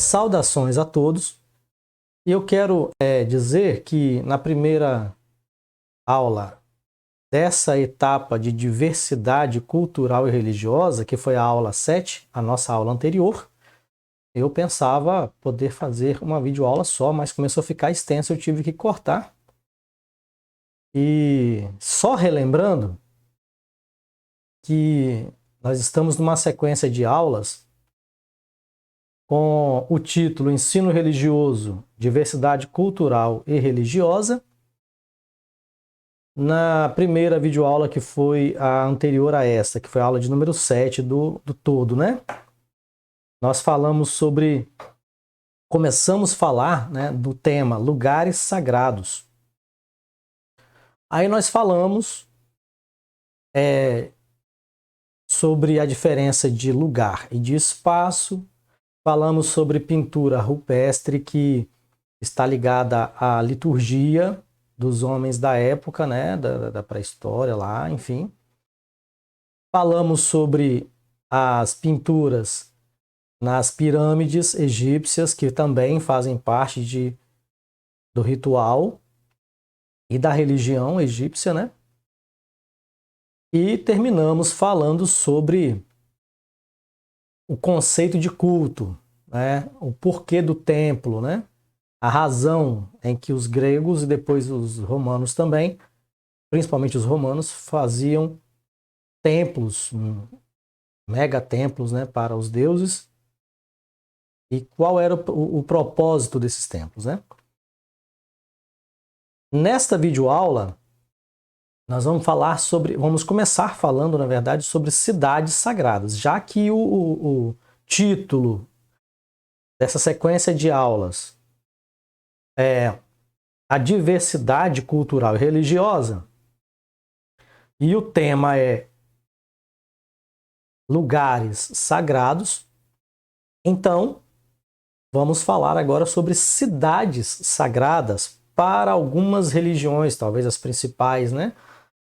Saudações a todos. E eu quero dizer que na primeira aula dessa etapa de diversidade cultural e religiosa, que foi a aula 7, a nossa aula anterior, eu pensava poder fazer uma videoaula só, mas começou a ficar extenso, eu tive que cortar. E só relembrando que nós estamos numa sequência de aulas com o título Ensino Religioso, Diversidade Cultural e Religiosa. Na primeira videoaula, que foi a anterior a esta, que foi a aula de número 7 do todo, né? Nós falamos sobre... Começamos a falar, né, do tema lugares sagrados. Aí nós falamos sobre a diferença de lugar e de espaço. Falamos sobre pintura rupestre, que está ligada à liturgia dos homens da época, né, da pré-história lá, enfim. Falamos sobre as pinturas nas pirâmides egípcias, que também fazem parte do ritual e da religião egípcia, né? E terminamos falando sobre o conceito de culto, né? O porquê do templo, né? A razão em que os gregos e depois os romanos também, principalmente os romanos, faziam templos, megatemplos, né, para os deuses, e qual era o propósito desses templos, né? Nesta videoaula, nós vamos começar falando, na verdade, sobre cidades sagradas, já que o título dessa sequência de aulas é a diversidade cultural e religiosa, e o tema é lugares sagrados. Então, vamos falar agora sobre cidades sagradas para algumas religiões, talvez as principais, né?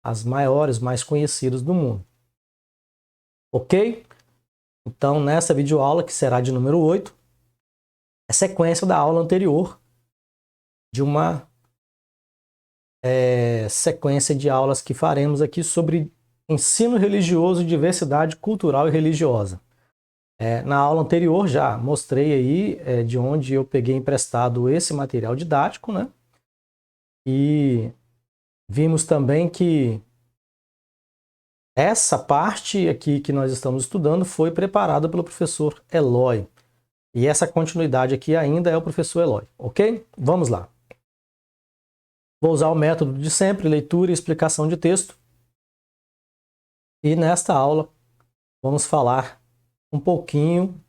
As maiores, mais conhecidas do mundo. Ok? Então, nessa videoaula, que será de número 8, é sequência da aula anterior de uma sequência de aulas que faremos aqui sobre ensino religioso, diversidade cultural e religiosa. Na aula anterior já mostrei aí de onde eu peguei emprestado esse material didático, né? E vimos também que essa parte aqui que nós estamos estudando foi preparada pelo professor Eloy. E essa continuidade aqui ainda é o professor Eloy, ok? Vamos lá. Vou usar o método de sempre, leitura e explicação de texto. E nesta aula vamos falar um pouquinho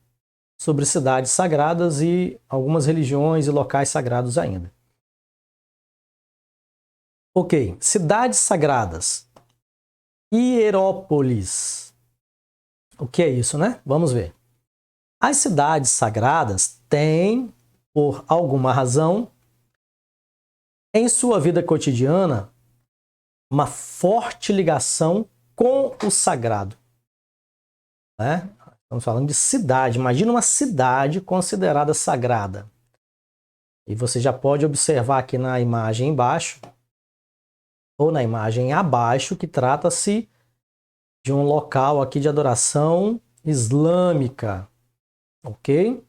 sobre cidades sagradas e algumas religiões e locais sagrados ainda. Ok, cidades sagradas. Hierópolis. O que é isso, né? Vamos ver. As cidades sagradas têm, por alguma razão, em sua vida cotidiana, uma forte ligação com o sagrado, né? Estamos falando de cidade. Imagina uma cidade considerada sagrada. E você já pode observar aqui na imagem embaixo, ou na imagem abaixo, que trata-se de um local aqui de adoração islâmica. Ok?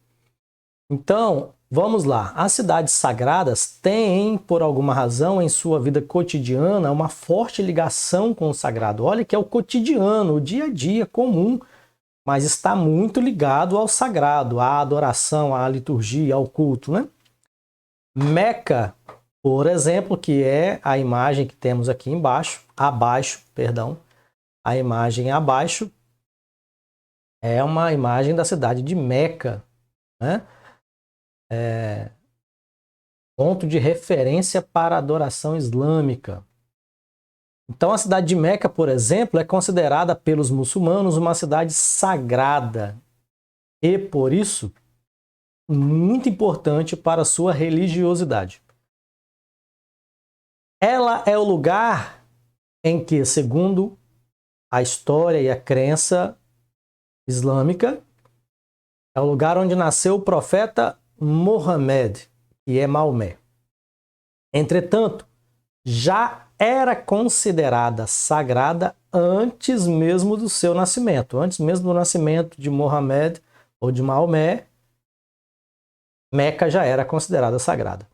Então, vamos lá. As cidades sagradas têm, por alguma razão, em sua vida cotidiana, uma forte ligação com o sagrado. Olha que é o cotidiano, o dia a dia comum, mas está muito ligado ao sagrado, à adoração, à liturgia, ao culto, né? Meca, por exemplo, que é a imagem que temos aqui abaixo, a imagem abaixo é uma imagem da cidade de Meca, né? Ponto de referência para a adoração islâmica. Então, a cidade de Meca, por exemplo, é considerada pelos muçulmanos uma cidade sagrada e, por isso, muito importante para a sua religiosidade. Ela é o lugar em que, segundo a história e a crença islâmica, É o lugar onde nasceu o profeta Mohammed, que é Maomé. Entretanto, já era considerada sagrada antes mesmo do seu nascimento. Antes mesmo do nascimento de Mohammed ou de Maomé, Meca já era considerada sagrada.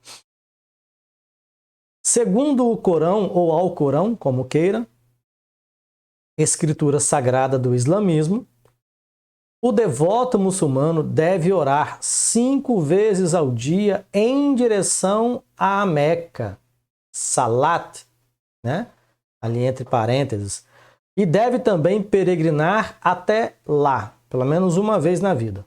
Segundo o Corão ou Alcorão, como queira, escritura sagrada do islamismo, o devoto muçulmano deve orar 5 vezes ao dia em direção à Meca, Salat, né? Ali entre parênteses, e deve também peregrinar até lá, pelo menos uma vez na vida,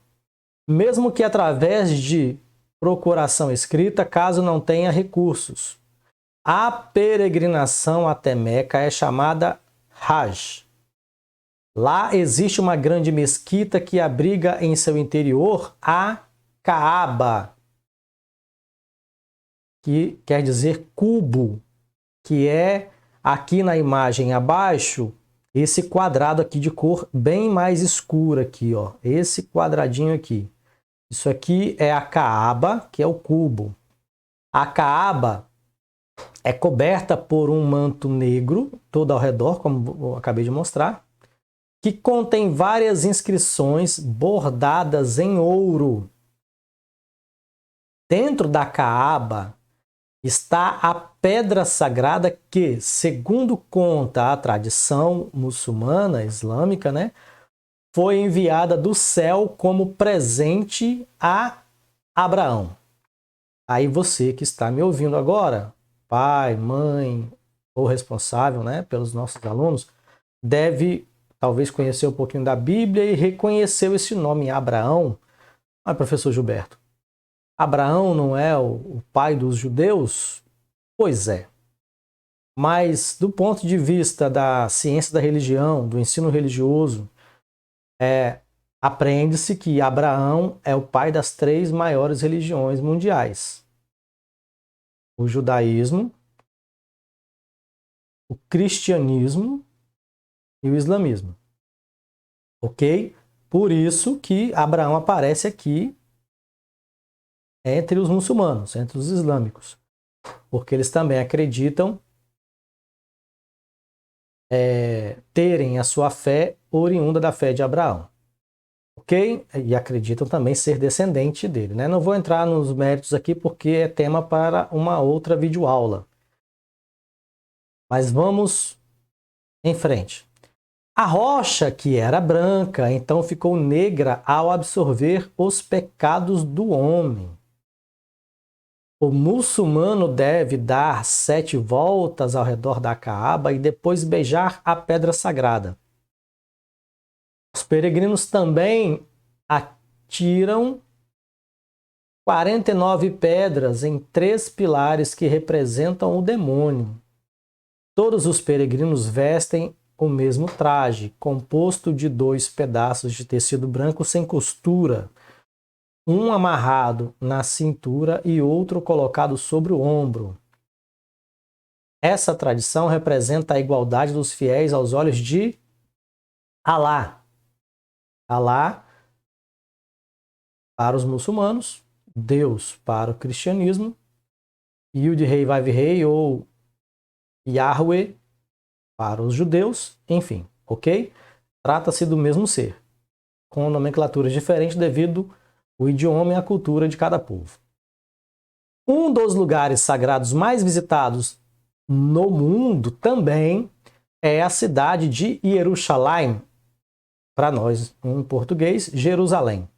mesmo que através de procuração escrita, caso não tenha recursos. A peregrinação até Meca é chamada Hajj. Lá existe uma grande mesquita que abriga em seu interior a Kaaba, que quer dizer cubo, que é aqui na imagem abaixo, esse quadrado aqui de cor bem mais escura aqui, ó, esse quadradinho aqui. Isso aqui é a Kaaba, que é o cubo. A Kaaba é coberta por um manto negro todo ao redor, como eu acabei de mostrar, que contém várias inscrições bordadas em ouro. Dentro da Kaaba está a pedra sagrada que, segundo conta a tradição muçulmana islâmica, né, foi enviada do céu como presente a Abraão. Aí você que está me ouvindo agora, pai, mãe ou responsável, né, pelos nossos alunos, deve talvez conhecer um pouquinho da Bíblia e reconheceu esse nome, Abraão. Ah, professor Gilberto, Abraão não é o pai dos judeus? Pois é. Mas do ponto de vista da ciência da religião, do ensino religioso, aprende-se que Abraão é o pai das 3 maiores religiões mundiais: o judaísmo, o cristianismo e o islamismo. Ok? Por isso que Abraão aparece aqui entre os muçulmanos, entre os islâmicos, porque eles também acreditam terem a sua fé oriunda da fé de Abraão. Ok? E acreditam também ser descendente dele, né? Não vou entrar nos méritos aqui porque é tema para uma outra videoaula. Mas vamos em frente. A rocha, que era branca, então ficou negra ao absorver os pecados do homem. O muçulmano deve dar 7 voltas ao redor da Kaaba e depois beijar a pedra sagrada. Os peregrinos também atiram 49 pedras em 3 pilares que representam o demônio. Todos os peregrinos vestem o mesmo traje, composto de 2 pedaços de tecido branco sem costura, um amarrado na cintura e outro colocado sobre o ombro. Essa tradição representa a igualdade dos fiéis aos olhos de Alá. Alá para os muçulmanos, Deus para o cristianismo, Yud-Rei Vav-Rei ou Yahweh para os judeus, enfim, ok? Trata-se do mesmo ser, com nomenclaturas diferentes devido ao idioma e à cultura de cada povo. Um dos lugares sagrados mais visitados no mundo também é a cidade de Jerusalém, para nós em português, Jerusalém.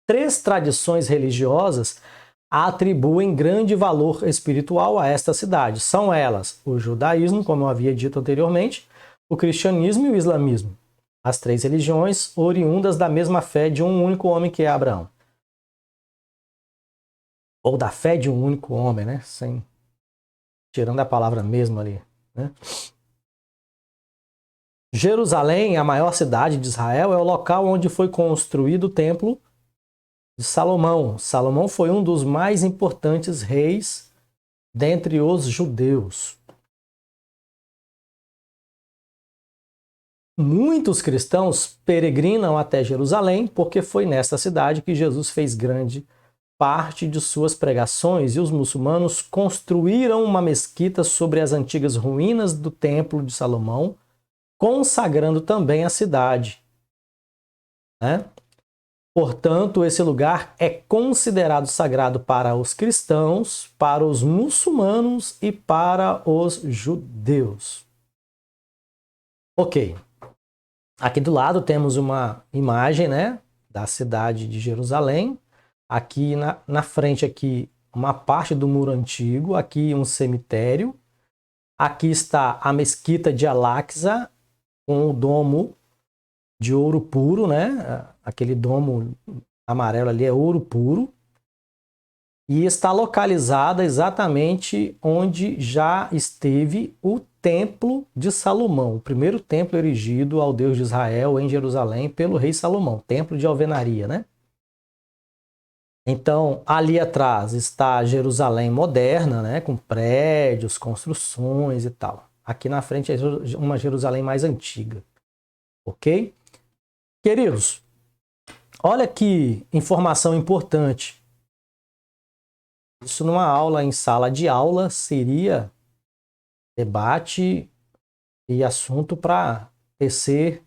3 tradições religiosas atribuem grande valor espiritual a esta cidade. São elas o judaísmo, como eu havia dito anteriormente, o cristianismo e o islamismo. As 3 religiões oriundas da mesma fé de um único homem que é Abraão. Ou da fé de um único homem, né? Tirando a palavra mesmo ali, né? Jerusalém, a maior cidade de Israel, é o local onde foi construído o templo de Salomão. Salomão foi um dos mais importantes reis dentre os judeus. Muitos cristãos peregrinam até Jerusalém porque foi nesta cidade que Jesus fez grande parte de suas pregações e os muçulmanos construíram uma mesquita sobre as antigas ruínas do Templo de Salomão, consagrando também a cidade, né? Portanto, esse lugar é considerado sagrado para os cristãos, para os muçulmanos e para os judeus. Ok. Aqui do lado temos uma imagem, né, da cidade de Jerusalém. Aqui na frente aqui uma parte do muro antigo, aqui um cemitério. Aqui está a mesquita de Al-Aqsa com o domo de ouro puro, né? Aquele domo amarelo ali é ouro puro. E está localizada exatamente onde já esteve o Templo de Salomão, o primeiro templo erigido ao Deus de Israel em Jerusalém pelo rei Salomão, templo de alvenaria, né? Então, ali atrás está Jerusalém moderna, né, com prédios, construções e tal. Aqui na frente é uma Jerusalém mais antiga, ok? Queridos, olha que informação importante. Isso numa aula em sala de aula seria debate e assunto para tecer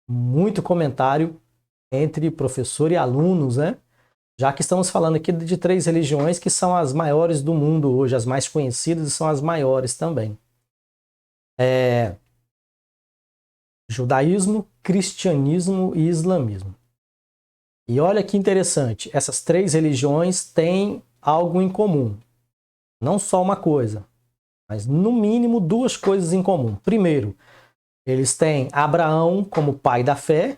muito comentário entre professor e alunos, né? Já que estamos falando aqui de 3 religiões que são as maiores do mundo hoje, as mais conhecidas e são as maiores também. Judaísmo, cristianismo e islamismo. E olha que interessante, essas 3 religiões têm algo em comum. Não só uma coisa, mas no mínimo 2 coisas em comum. Primeiro, eles têm Abraão como pai da fé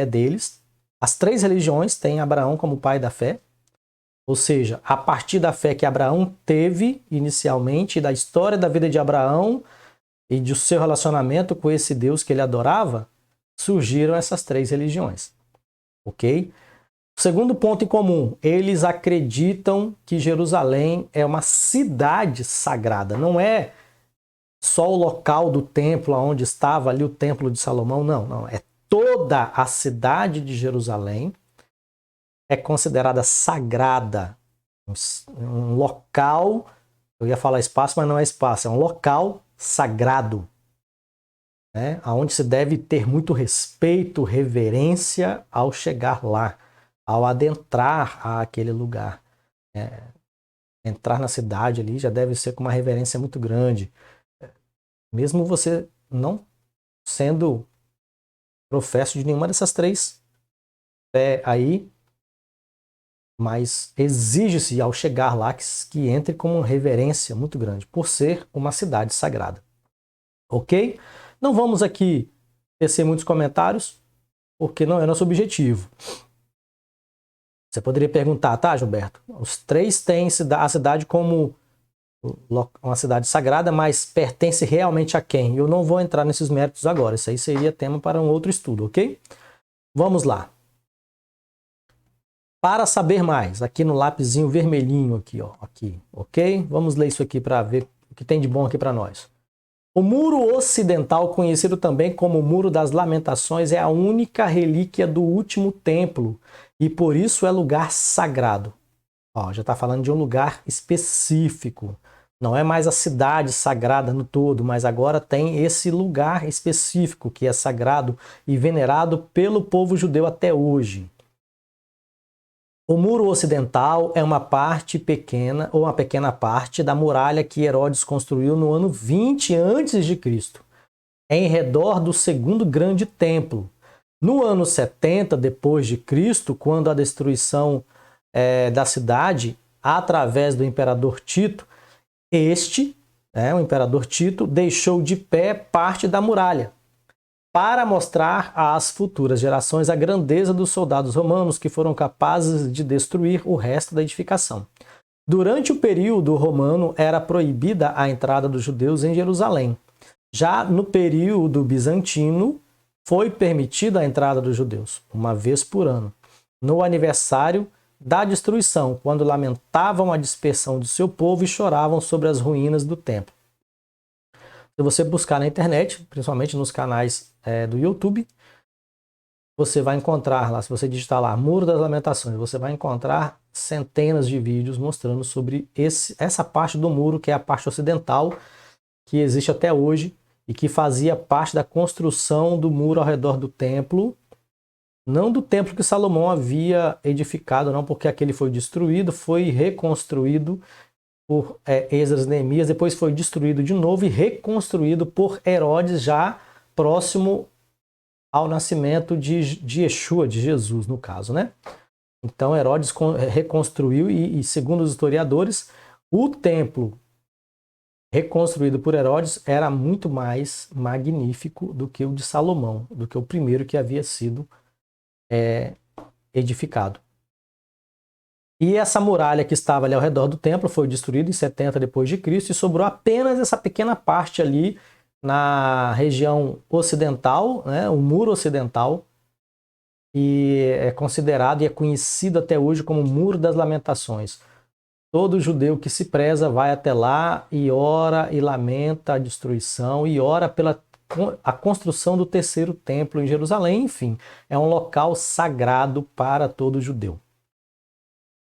deles. As 3 religiões têm Abraão como pai da fé. Ou seja, a partir da fé que Abraão teve inicialmente, da história da vida de Abraão e do seu relacionamento com esse Deus que ele adorava, surgiram essas 3 religiões. Ok? O segundo ponto em comum, eles acreditam que Jerusalém é uma cidade sagrada. Não é só o local do templo onde estava ali o templo de Salomão, não. É toda a cidade de Jerusalém é considerada sagrada. Um local, eu ia falar espaço, mas não é espaço, é um local sagrado, né? Onde se deve ter muito respeito, reverência ao chegar lá, ao adentrar àquele lugar. Entrar na cidade ali já deve ser com uma reverência muito grande. Mesmo você não sendo professo de nenhuma dessas 3 fé aí, mas exige-se ao chegar lá que entre com uma reverência muito grande, por ser uma cidade sagrada. Ok? Não vamos aqui tecer muitos comentários, porque não é nosso objetivo. Você poderia perguntar, tá, Gilberto? Os 3 têm a cidade como uma cidade sagrada, mas pertence realmente a quem? Eu não vou entrar nesses méritos agora, isso aí seria tema para um outro estudo, ok? Vamos lá. Para saber mais, aqui no lapisinho vermelhinho aqui, ó, aqui, ok? Vamos ler isso aqui para ver o que tem de bom aqui para nós. O muro ocidental, conhecido também como Muro das Lamentações, é a única relíquia do último templo e por isso é lugar sagrado. Ó, já está falando de um lugar específico. Não é mais a cidade sagrada no todo, mas agora tem esse lugar específico que é sagrado e venerado pelo povo judeu até hoje. O muro ocidental é uma parte pequena, ou uma pequena parte, da muralha que Herodes construiu no ano 20 a.C., em redor do segundo grande templo. No ano 70 depois de Cristo, quando a destruição da cidade através do imperador Tito, o imperador Tito, deixou de pé parte da muralha, para mostrar às futuras gerações a grandeza dos soldados romanos que foram capazes de destruir o resto da edificação. Durante o período romano, era proibida a entrada dos judeus em Jerusalém. Já no período bizantino, foi permitida a entrada dos judeus, uma vez por ano, no aniversário da destruição, quando lamentavam a dispersão do seu povo e choravam sobre as ruínas do templo. Se você buscar na internet, principalmente nos canais do YouTube, você vai encontrar lá, se você digitar lá Muro das Lamentações, você vai encontrar centenas de vídeos mostrando sobre essa parte do muro, que é a parte ocidental, que existe até hoje e que fazia parte da construção do muro ao redor do templo. Não do templo que Salomão havia edificado, não, porque aquele foi destruído, foi reconstruído por Esdras e Neemias, depois foi destruído de novo e reconstruído por Herodes, já próximo ao nascimento de Yeshua, de Jesus, no caso, né? Então Herodes reconstruiu e, segundo os historiadores, o templo reconstruído por Herodes era muito mais magnífico do que o de Salomão, do que o primeiro que havia sido edificado. E essa muralha que estava ali ao redor do templo foi destruída em 70 depois de Cristo e sobrou apenas essa pequena parte ali na região ocidental, né, o muro ocidental, e é considerado e é conhecido até hoje como Muro das Lamentações. Todo judeu que se preza vai até lá e ora e lamenta a destruição e ora pela a construção do terceiro templo em Jerusalém. Enfim, é um local sagrado para todo judeu.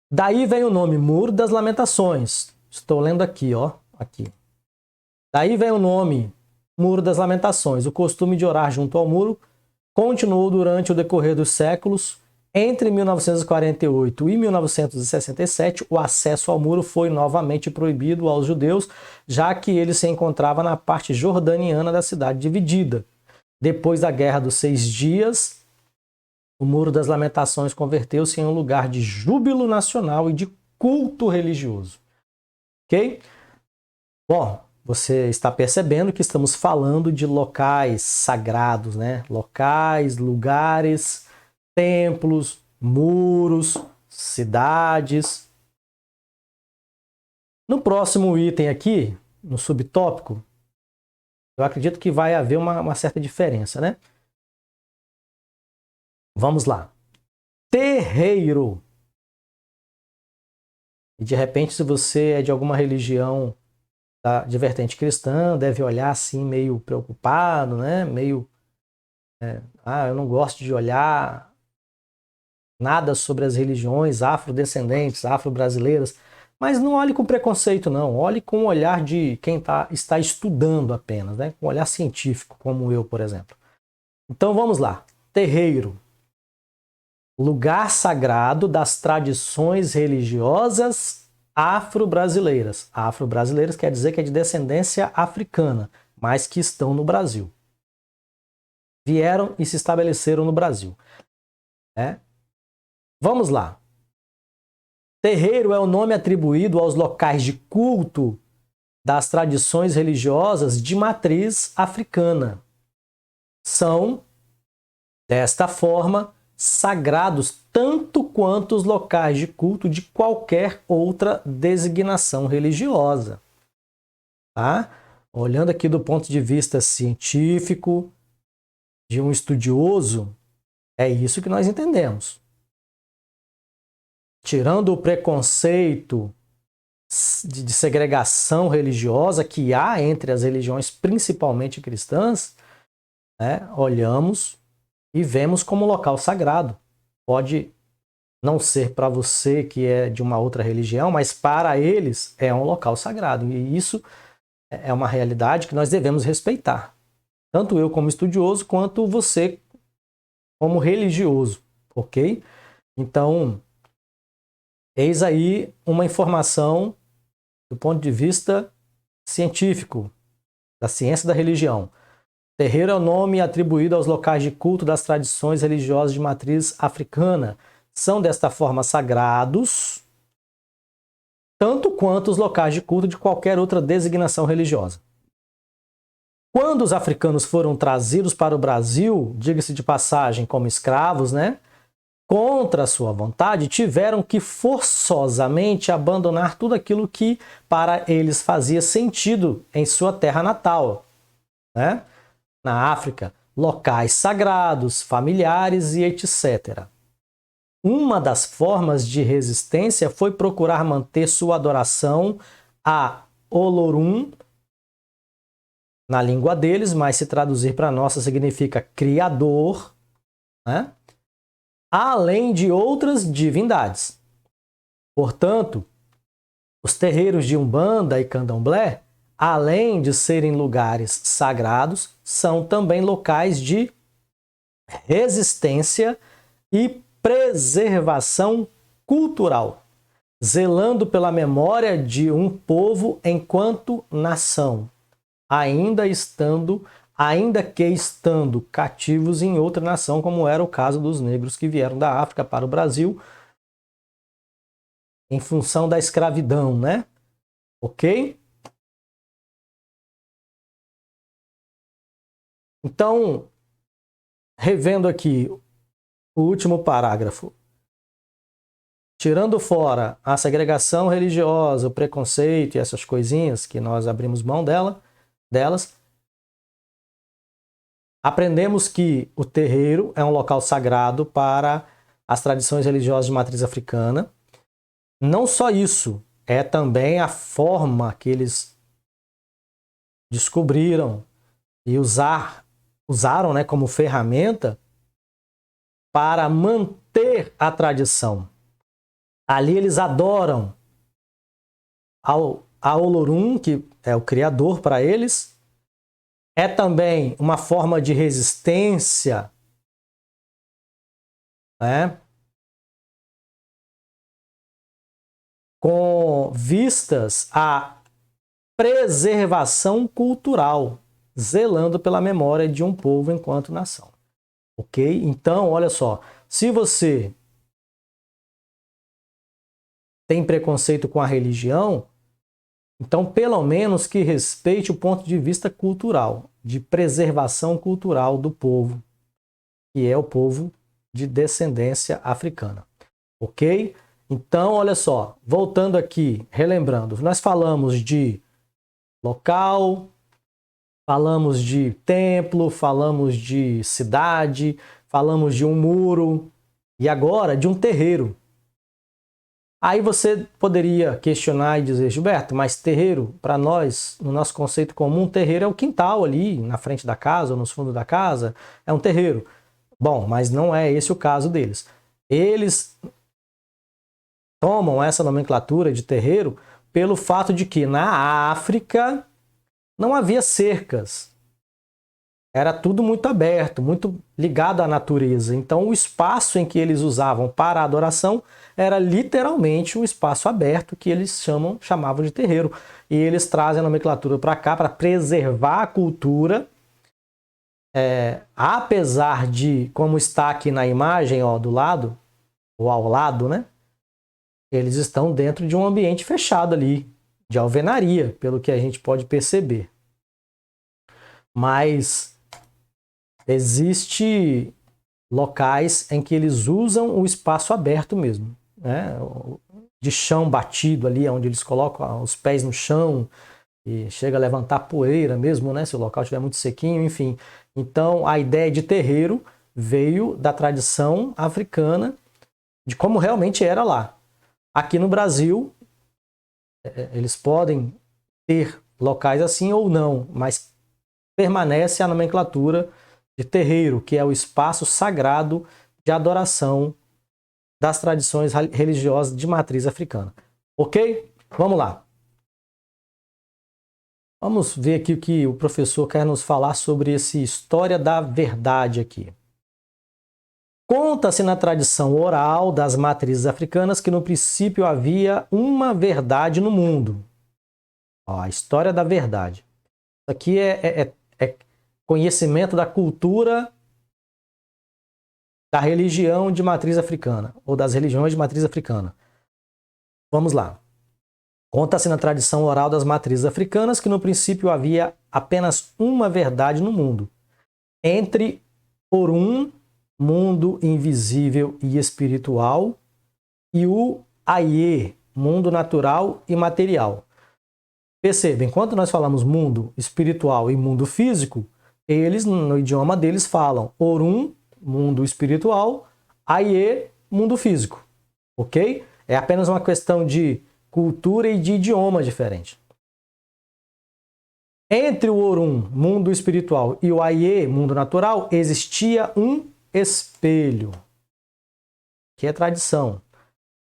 Daí vem o nome Muro das Lamentações. Estou lendo aqui, ó, aqui. Daí vem o nome Muro das Lamentações. O costume de orar junto ao muro continuou durante o decorrer dos séculos. Entre 1948 e 1967, o acesso ao muro foi novamente proibido aos judeus, já que ele se encontrava na parte jordaniana da cidade dividida. Depois da Guerra dos 6 Dias, o Muro das Lamentações converteu-se em um lugar de júbilo nacional e de culto religioso. Ok? Bom, você está percebendo que estamos falando de locais sagrados, né? Locais, lugares, templos, muros, cidades. No próximo item aqui, no subtópico, eu acredito que vai haver uma certa diferença, né? Vamos lá. Terreiro. E de repente, se você é de alguma religião de vertente cristã, deve olhar assim meio preocupado, né? Meio, eu não gosto de olhar nada sobre as religiões afrodescendentes, afro-brasileiras, mas não olhe com preconceito, não. Olhe com o olhar de quem está estudando apenas, né? Com um olhar científico, como eu, por exemplo. Então vamos lá. Terreiro. Lugar sagrado das tradições religiosas afro-brasileiras. Afro-brasileiras quer dizer que é de descendência africana, mas que estão no Brasil. Vieram e se estabeleceram no Brasil. Vamos lá. Terreiro é o nome atribuído aos locais de culto das tradições religiosas de matriz africana. São, desta forma, sagrados tanto quanto os locais de culto de qualquer outra designação religiosa. Tá? Olhando aqui do ponto de vista científico, de um estudioso, é isso que nós entendemos. Tirando o preconceito de segregação religiosa que há entre as religiões, principalmente cristãs, né, olhamos e vemos como local sagrado. Pode não ser para você que é de uma outra religião, mas para eles é um local sagrado. E isso é uma realidade que nós devemos respeitar. Tanto eu como estudioso, quanto você como religioso, ok? Então, eis aí uma informação do ponto de vista científico, da ciência da religião. Terreiro é o nome atribuído aos locais de culto das tradições religiosas de matriz africana. São, desta forma, sagrados, tanto quanto os locais de culto de qualquer outra designação religiosa. Quando os africanos foram trazidos para o Brasil, diga-se de passagem, como escravos, né? Contra a sua vontade, tiveram que forçosamente abandonar tudo aquilo que para eles fazia sentido em sua terra natal, né? Na África, locais sagrados, familiares e etc. Uma das formas de resistência foi procurar manter sua adoração a Olorum na língua deles, mas se traduzir para a nossa significa criador, né? Além de outras divindades. Portanto, os terreiros de Umbanda e Candomblé, além de serem lugares sagrados, são também locais de resistência e preservação cultural, zelando pela memória de um povo enquanto nação, ainda que estando cativos em outra nação, como era o caso dos negros que vieram da África para o Brasil em função da escravidão, né? Ok? Então, revendo aqui o último parágrafo. Tirando fora a segregação religiosa, o preconceito e essas coisinhas que nós abrimos mão delas, aprendemos que o terreiro é um local sagrado para as tradições religiosas de matriz africana. Não só isso, é também a forma que eles descobriram e usaram, né, como ferramenta para manter a tradição. Ali eles adoram a Olorum, que é o criador para eles. É também uma forma de resistência, né? Com vistas à preservação cultural, zelando pela memória de um povo enquanto nação. Ok? Então, olha só, se você tem preconceito com a religião, então pelo menos que respeite o ponto de vista cultural, de preservação cultural do povo, que é o povo de descendência africana. Ok? Então, olha só, voltando aqui, relembrando, nós falamos de local, falamos de templo, falamos de cidade, falamos de um muro e agora de um terreiro. Aí você poderia questionar e dizer, Gilberto, mas terreiro, para nós, no nosso conceito comum, terreiro é o quintal ali, na frente da casa ou nos fundos da casa, é um terreiro. Bom, mas não é esse o caso deles. Eles tomam essa nomenclatura de terreiro pelo fato de que na África não havia cercas. Era tudo muito aberto, muito ligado à natureza. Então o espaço em que eles usavam para a adoração era literalmente um espaço aberto que eles chamavam de terreiro. E eles trazem a nomenclatura para cá para preservar a cultura. Apesar de, como está aqui na imagem, ó, do lado, ou ao lado, né? Eles estão dentro de um ambiente fechado ali, de alvenaria, pelo que a gente pode perceber. Mas existe locais em que eles usam o espaço aberto mesmo, né? De chão batido ali, onde eles colocam os pés no chão e chega a levantar poeira mesmo, né? Se o local estiver muito sequinho, enfim. Então a ideia de terreiro veio da tradição africana, de como realmente era lá. Aqui no Brasil, eles podem ter locais assim ou não, mas permanece a nomenclatura de terreiro, que é o espaço sagrado de adoração das tradições religiosas de matriz africana. Ok? Vamos lá. Vamos ver aqui o que o professor quer nos falar sobre essa história da verdade aqui. Conta-se na tradição oral das matrizes africanas que no princípio havia uma verdade no mundo. Ó, a história da verdade. Isso aqui é conhecimento da cultura da religião de matriz africana, ou das religiões de matriz africana. Vamos lá. Conta-se na tradição oral das matrizes africanas que no princípio havia apenas uma verdade no mundo. Entre Orum, mundo invisível e espiritual, e o Aie, mundo natural e material. Perceba, enquanto nós falamos mundo espiritual e mundo físico, eles, no idioma deles, falam Orum, mundo espiritual, Aie, mundo físico. Ok? É apenas uma questão de cultura e de idioma diferente. Entre o Orum, mundo espiritual, e o Aie, mundo natural, existia um espelho, que é tradição,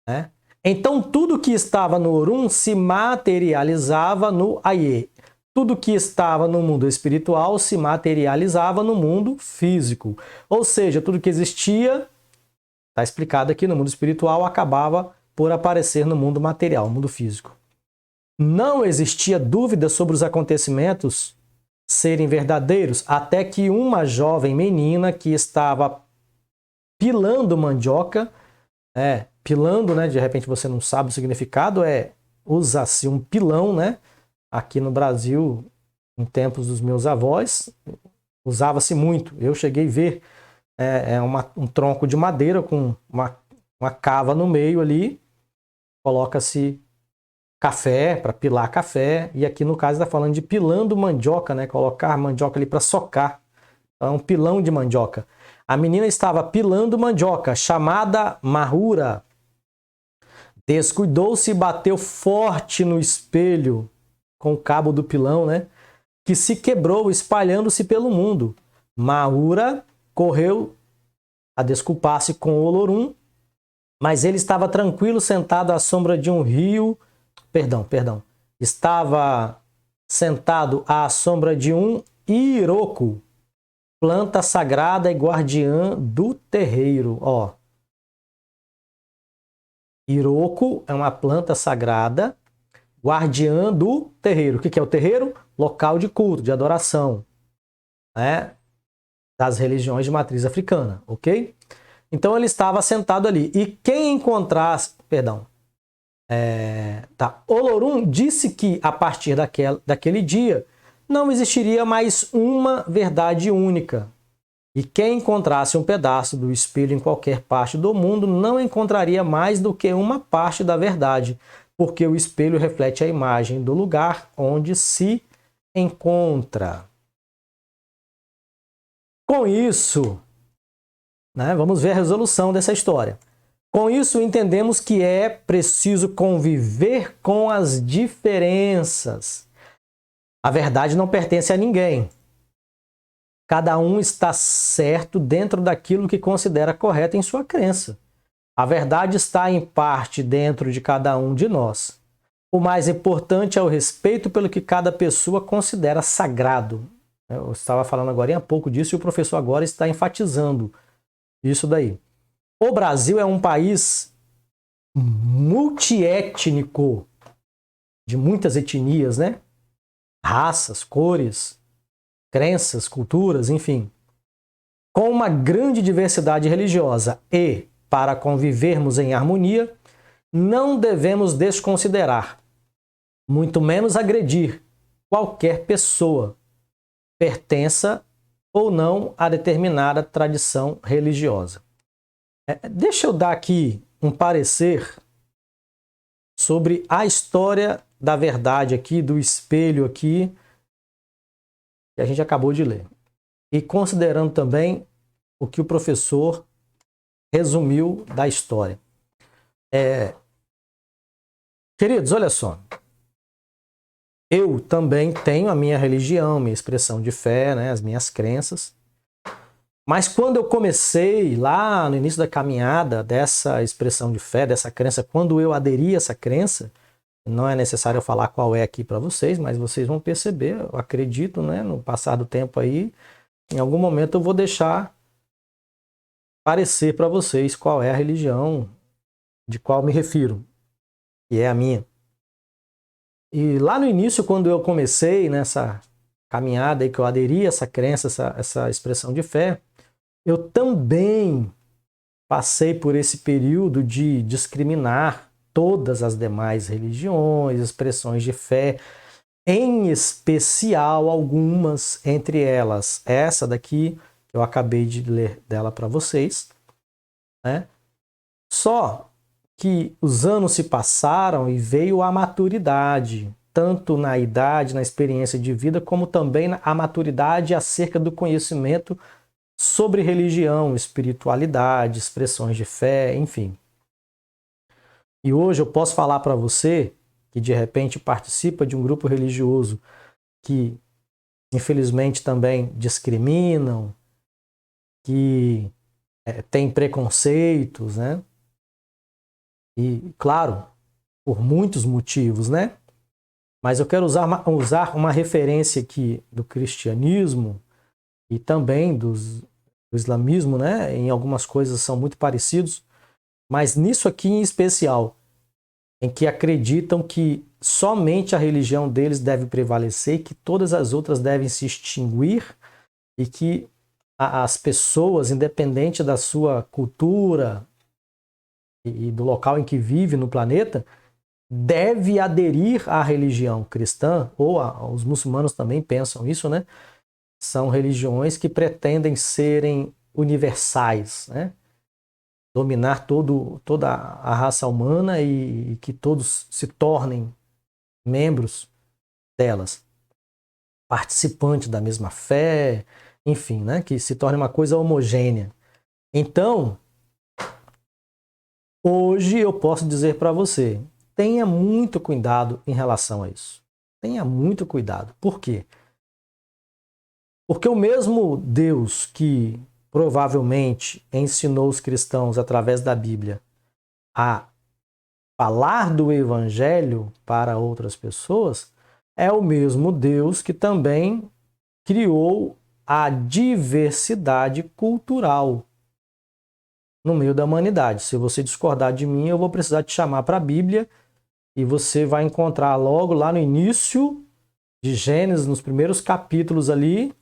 né? Então, tudo que estava no Orum se materializava no Aie. Tudo que estava no mundo espiritual se materializava no mundo físico. Ou seja, tudo que existia, está explicado aqui, no mundo espiritual, acabava por aparecer no mundo material, mundo físico. Não existia dúvida sobre os acontecimentos serem verdadeiros, até que uma jovem menina que estava pilando mandioca, pilando, né? De repente você não sabe o significado, usa-se um pilão, né? Aqui no Brasil, em tempos dos meus avós, usava-se muito. Eu cheguei a ver um tronco de madeira com uma cava no meio ali, coloca-se café, para pilar café, e aqui no caso está falando de pilando mandioca, né? Colocar mandioca ali para socar. Então, é um pilão de mandioca. A menina estava pilando mandioca, chamada Mahura. Descuidou-se e bateu forte no espelho com o cabo do pilão, né? Que se quebrou, espalhando-se pelo mundo. Mahura correu a desculpar-se com o Olorum, mas ele estava tranquilo, sentado à sombra de um rio. Perdão. Estava sentado à sombra de um iroco, planta sagrada e guardiã do terreiro. Ó. Iroco é uma planta sagrada, guardiã do terreiro. O que é o terreiro? Local de culto, de adoração, né? Das religiões de matriz africana, ok? Então ele estava sentado ali. E quem encontrasse... Olorum disse que, a partir daquele dia, não existiria mais uma verdade única. E quem encontrasse um pedaço do espelho em qualquer parte do mundo não encontraria mais do que uma parte da verdade, porque o espelho reflete a imagem do lugar onde se encontra. Com isso, vamos ver a resolução dessa história. Com isso, entendemos que é preciso conviver com as diferenças. A verdade não pertence a ninguém. Cada um está certo dentro daquilo que considera correto em sua crença. A verdade está, em parte, dentro de cada um de nós. O mais importante é o respeito pelo que cada pessoa considera sagrado. Eu estava falando agora há pouco disso e o professor agora está enfatizando isso daí. O Brasil é um país multiétnico, de muitas etnias, né? Raças, cores, crenças, culturas, enfim. Com uma grande diversidade religiosa e, para convivermos em harmonia, não devemos desconsiderar, muito menos agredir, qualquer pessoa, pertença ou não a determinada tradição religiosa. Deixa eu dar aqui um parecer sobre a história da verdade aqui, do espelho aqui, que a gente acabou de ler. E considerando também o que o professor resumiu da história. Queridos, olha só. Eu também tenho a minha religião, minha expressão de fé, né, as minhas crenças. Mas quando eu comecei lá no início da caminhada dessa expressão de fé, dessa crença, quando eu aderi a essa crença, não é necessário eu falar qual é aqui para vocês, mas vocês vão perceber, eu acredito, né, no passar do tempo aí, em algum momento eu vou deixar parecer para vocês qual é a religião de qual me refiro, que é a minha. E lá no início, quando eu comecei nessa caminhada e que eu aderi a essa crença, essa expressão de fé, eu também passei por esse período de discriminar todas as demais religiões, expressões de fé, em especial algumas, entre elas essa daqui, que eu acabei de ler dela para vocês, né? Só que os anos se passaram e veio a maturidade, tanto na idade, na experiência de vida, como também a maturidade acerca do conhecimento sobre religião, espiritualidade, expressões de fé, enfim. E hoje eu posso falar para você que de repente participa de um grupo religioso que infelizmente também discriminam, que têm preconceitos, né? E, claro, por muitos motivos, né? Mas eu quero usar uma referência aqui do cristianismo e também do islamismo, né? Em algumas coisas são muito parecidos, mas nisso aqui em especial, em que acreditam que somente a religião deles deve prevalecer, que todas as outras devem se extinguir e que as pessoas, independente da sua cultura e do local em que vive no planeta, deve aderir à religião cristã, ou os muçulmanos também pensam isso, né? São religiões que pretendem serem universais, né? Dominar toda a raça humana e que todos se tornem membros delas, participantes da mesma fé, enfim, né? Que se torne uma coisa homogênea. Então, hoje eu posso dizer para você, tenha muito cuidado em relação a isso. Tenha muito cuidado. Por quê? Porque o mesmo Deus que provavelmente ensinou os cristãos através da Bíblia a falar do Evangelho para outras pessoas, é o mesmo Deus que também criou a diversidade cultural no meio da humanidade. Se você discordar de mim, eu vou precisar te chamar para a Bíblia e você vai encontrar logo lá no início de Gênesis, nos primeiros capítulos ali,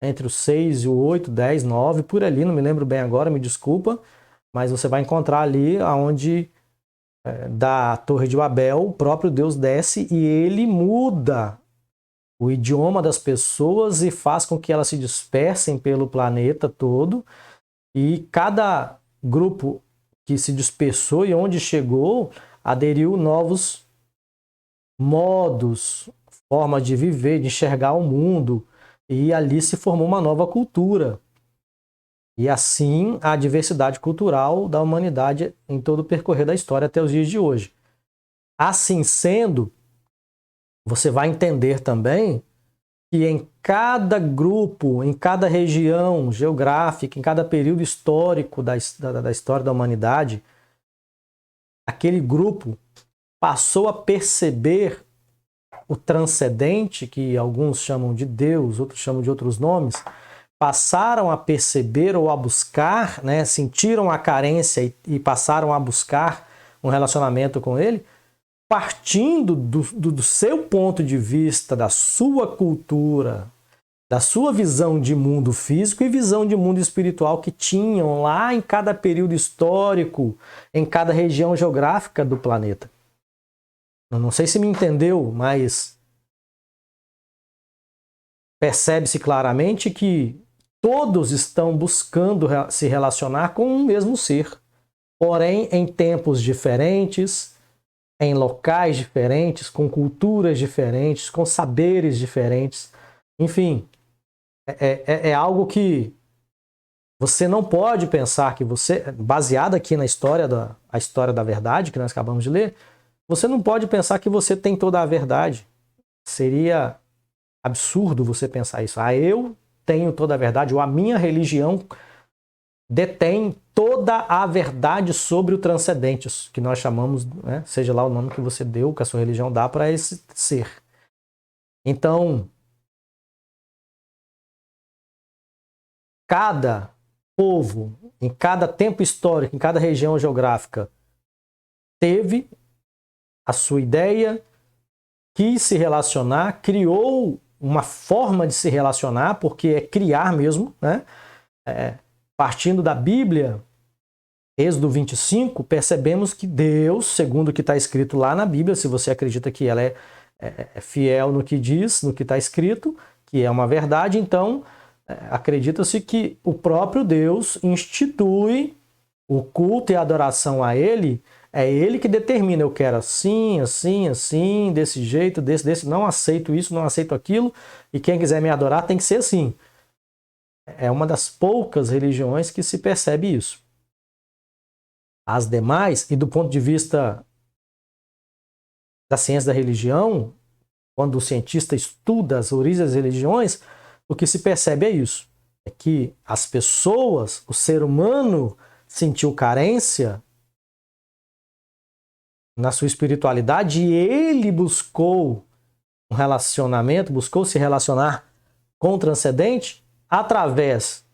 entre os 6 e o 8, 10, 9, por ali, não me lembro bem agora, me desculpa, mas você vai encontrar ali onde da Torre de Babel, o próprio Deus desce e ele muda o idioma das pessoas e faz com que elas se dispersem pelo planeta todo, e cada grupo que se dispersou e onde chegou aderiu novos modos, formas de viver, de enxergar o mundo, e ali se formou uma nova cultura. E assim a diversidade cultural da humanidade em todo o percorrer da história até os dias de hoje. Assim sendo, você vai entender também que em cada grupo, em cada região geográfica, em cada período histórico da história da humanidade, aquele grupo passou a perceber o transcendente, que alguns chamam de Deus, outros chamam de outros nomes, passaram a perceber ou a buscar, né, sentiram a carência e passaram a buscar um relacionamento com ele, partindo do seu ponto de vista, da sua cultura, da sua visão de mundo físico e visão de mundo espiritual que tinham lá em cada período histórico, em cada região geográfica do planeta. Eu não sei se me entendeu, mas percebe-se claramente que todos estão buscando se relacionar com o mesmo ser, porém em tempos diferentes, em locais diferentes, com culturas diferentes, com saberes diferentes. Enfim, é algo que você não pode pensar que você, baseado aqui na história a história da verdade que nós acabamos de ler, você não pode pensar que você tem toda a verdade. Seria absurdo você pensar isso. Eu tenho toda a verdade, ou a minha religião detém toda a verdade sobre o transcendente, que nós chamamos, né, seja lá o nome que você deu, que a sua religião dá para esse ser. Então, cada povo, em cada tempo histórico, em cada região geográfica, teve a sua ideia, quis se relacionar, criou uma forma de se relacionar, porque é criar mesmo, né? Partindo da Bíblia, Êxodo 25, percebemos que Deus, segundo o que está escrito lá na Bíblia, se você acredita que ela é fiel no que diz, no que está escrito, que é uma verdade, então acredita-se que o próprio Deus institui o culto e a adoração a Ele, é Ele que determina, eu quero assim, assim, assim, desse jeito, desse, não aceito isso, não aceito aquilo, e quem quiser me adorar tem que ser assim. É uma das poucas religiões que se percebe isso. As demais, e do ponto de vista da ciência da religião, Quando o cientista estuda as origens das religiões, o que se percebe é isso. É que as pessoas, o ser humano, sentiu carência na sua espiritualidade e ele buscou um relacionamento, buscou se relacionar com o transcendente através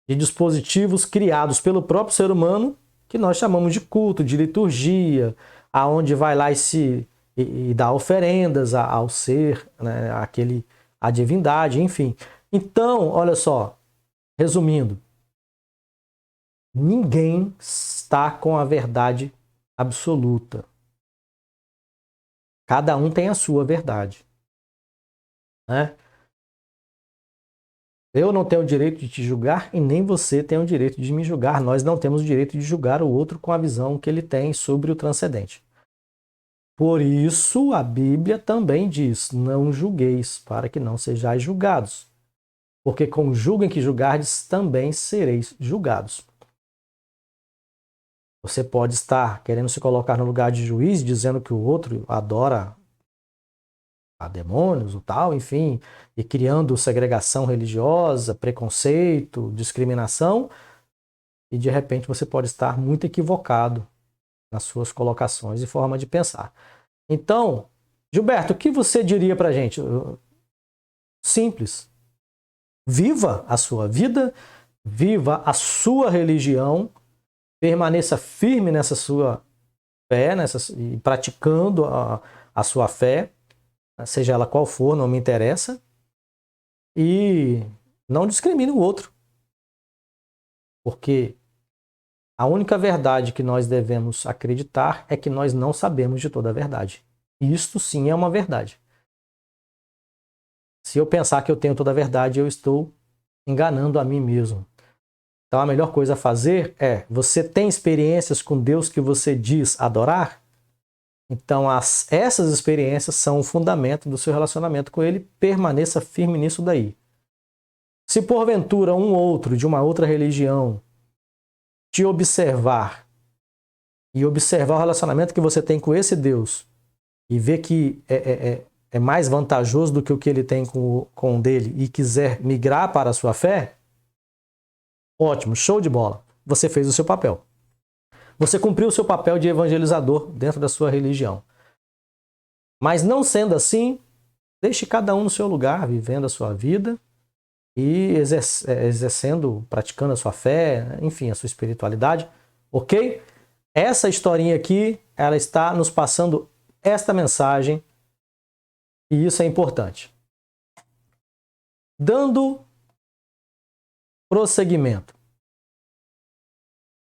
de dispositivos criados pelo próprio ser humano, que nós chamamos de culto, de liturgia, aonde vai lá e dá oferendas ao ser, né, à divindade, enfim. Então, olha só, resumindo, ninguém está com a verdade absoluta. Cada um tem a sua verdade, né? Eu não tenho o direito de te julgar e nem você tem o direito de me julgar. Nós não temos o direito de julgar o outro com a visão que ele tem sobre o transcendente. Por isso, a Bíblia também diz: não julgueis, para que não sejais julgados. Porque com o julgo em que julgardes, também sereis julgados. Você pode estar querendo se colocar no lugar de juiz, dizendo que o outro adora a demônios, o tal, enfim, e criando segregação religiosa, preconceito, discriminação, e de repente você pode estar muito equivocado nas suas colocações e forma de pensar. Então, Gilberto, o que você diria pra gente? Simples. Viva a sua vida, viva a sua religião, permaneça firme nessa sua fé, e praticando a sua fé, seja ela qual for, não me interessa, e não discrimine o outro. Porque a única verdade que nós devemos acreditar é que nós não sabemos de toda a verdade. Isto sim é uma verdade. Se eu pensar que eu tenho toda a verdade, eu estou enganando a mim mesmo. Então a melhor coisa a fazer é: você tem experiências com Deus que você diz adorar? Então essas experiências são o fundamento do seu relacionamento com Ele. Permaneça firme nisso daí. Se porventura um outro de uma outra religião te observar e observar o relacionamento que você tem com esse Deus e ver que é mais vantajoso do que o que ele tem com o dele e quiser migrar para a sua fé, ótimo, show de bola. Você fez o seu papel. Você cumpriu o seu papel de evangelizador dentro da sua religião. Mas não sendo assim, deixe cada um no seu lugar, vivendo a sua vida e exercendo, praticando a sua fé, enfim, a sua espiritualidade, ok? Essa historinha aqui, ela está nos passando esta mensagem e isso é importante. Dando prosseguimento.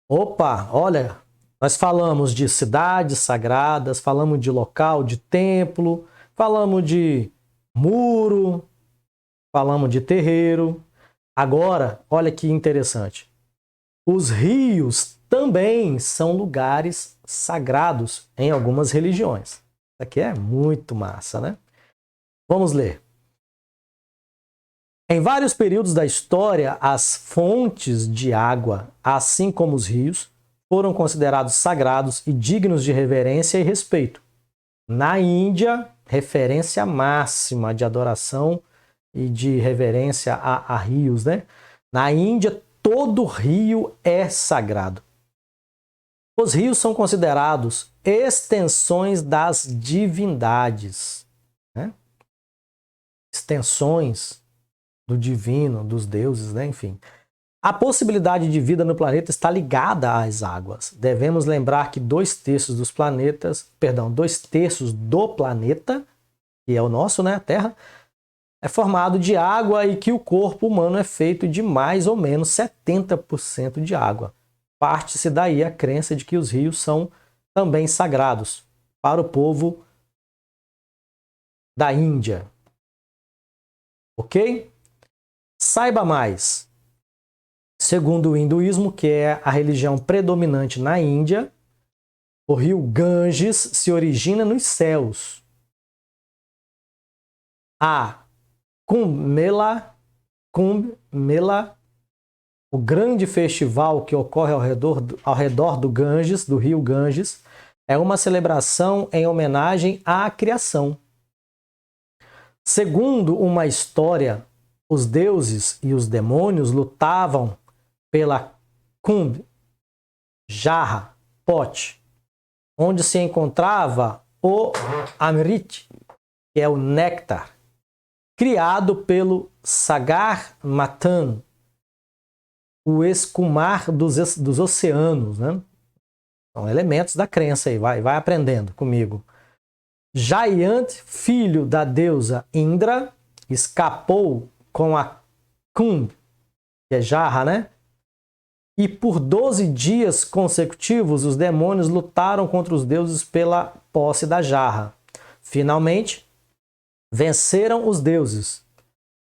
Opa, olha, nós falamos de cidades sagradas, falamos de local, de templo, falamos de muro, falamos de terreiro. Agora, olha que interessante. Os rios também são lugares sagrados em algumas religiões. Isso aqui é muito massa, né? Vamos ler. Em vários períodos da história, as fontes de água, assim como os rios, foram considerados sagrados e dignos de reverência e respeito. Na Índia, referência máxima de adoração e de reverência a rios, né? Na Índia, todo rio é sagrado. Os rios são considerados extensões das divindades, né? Extensões do divino, dos deuses, né? Enfim. A possibilidade de vida no planeta está ligada às águas. Devemos lembrar que 2/3 do planeta, que é o nosso, né, a Terra, é formado de água e que o corpo humano é feito de mais ou menos 70% de água. Parte-se daí a crença de que os rios são também sagrados para o povo da Índia. Ok? Saiba mais. Segundo o hinduísmo, que é a religião predominante na Índia, o rio Ganges se origina nos céus. A Kumbh Mela, o grande festival que ocorre ao redor do Ganges, do rio Ganges, é uma celebração em homenagem à criação. Segundo uma história, os deuses e os demônios lutavam pela Kumbh, jarra, pote, onde se encontrava o Amrit, que é o néctar, criado pelo Sagar Matan, o escumar dos oceanos, né? São elementos da crença aí, vai aprendendo comigo. Jayant, filho da deusa Indra, escapou com a Kumbh, que é jarra, né? E por 12 dias consecutivos, os demônios lutaram contra os deuses pela posse da jarra. Finalmente, venceram os deuses,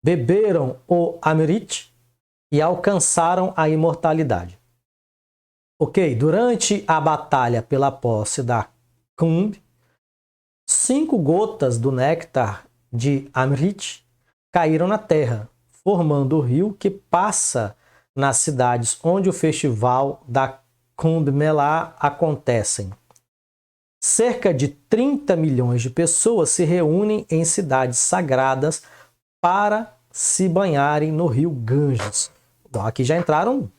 beberam o Amrit e alcançaram a imortalidade. Ok, durante a batalha pela posse da Kumbh, 5 gotas do néctar de Amrit caíram na terra, formando o rio que passa nas cidades onde o festival da Kumbh Mela acontecem. Cerca de 30 milhões de pessoas se reúnem em cidades sagradas para se banharem no rio Ganges. Então, aqui já entraram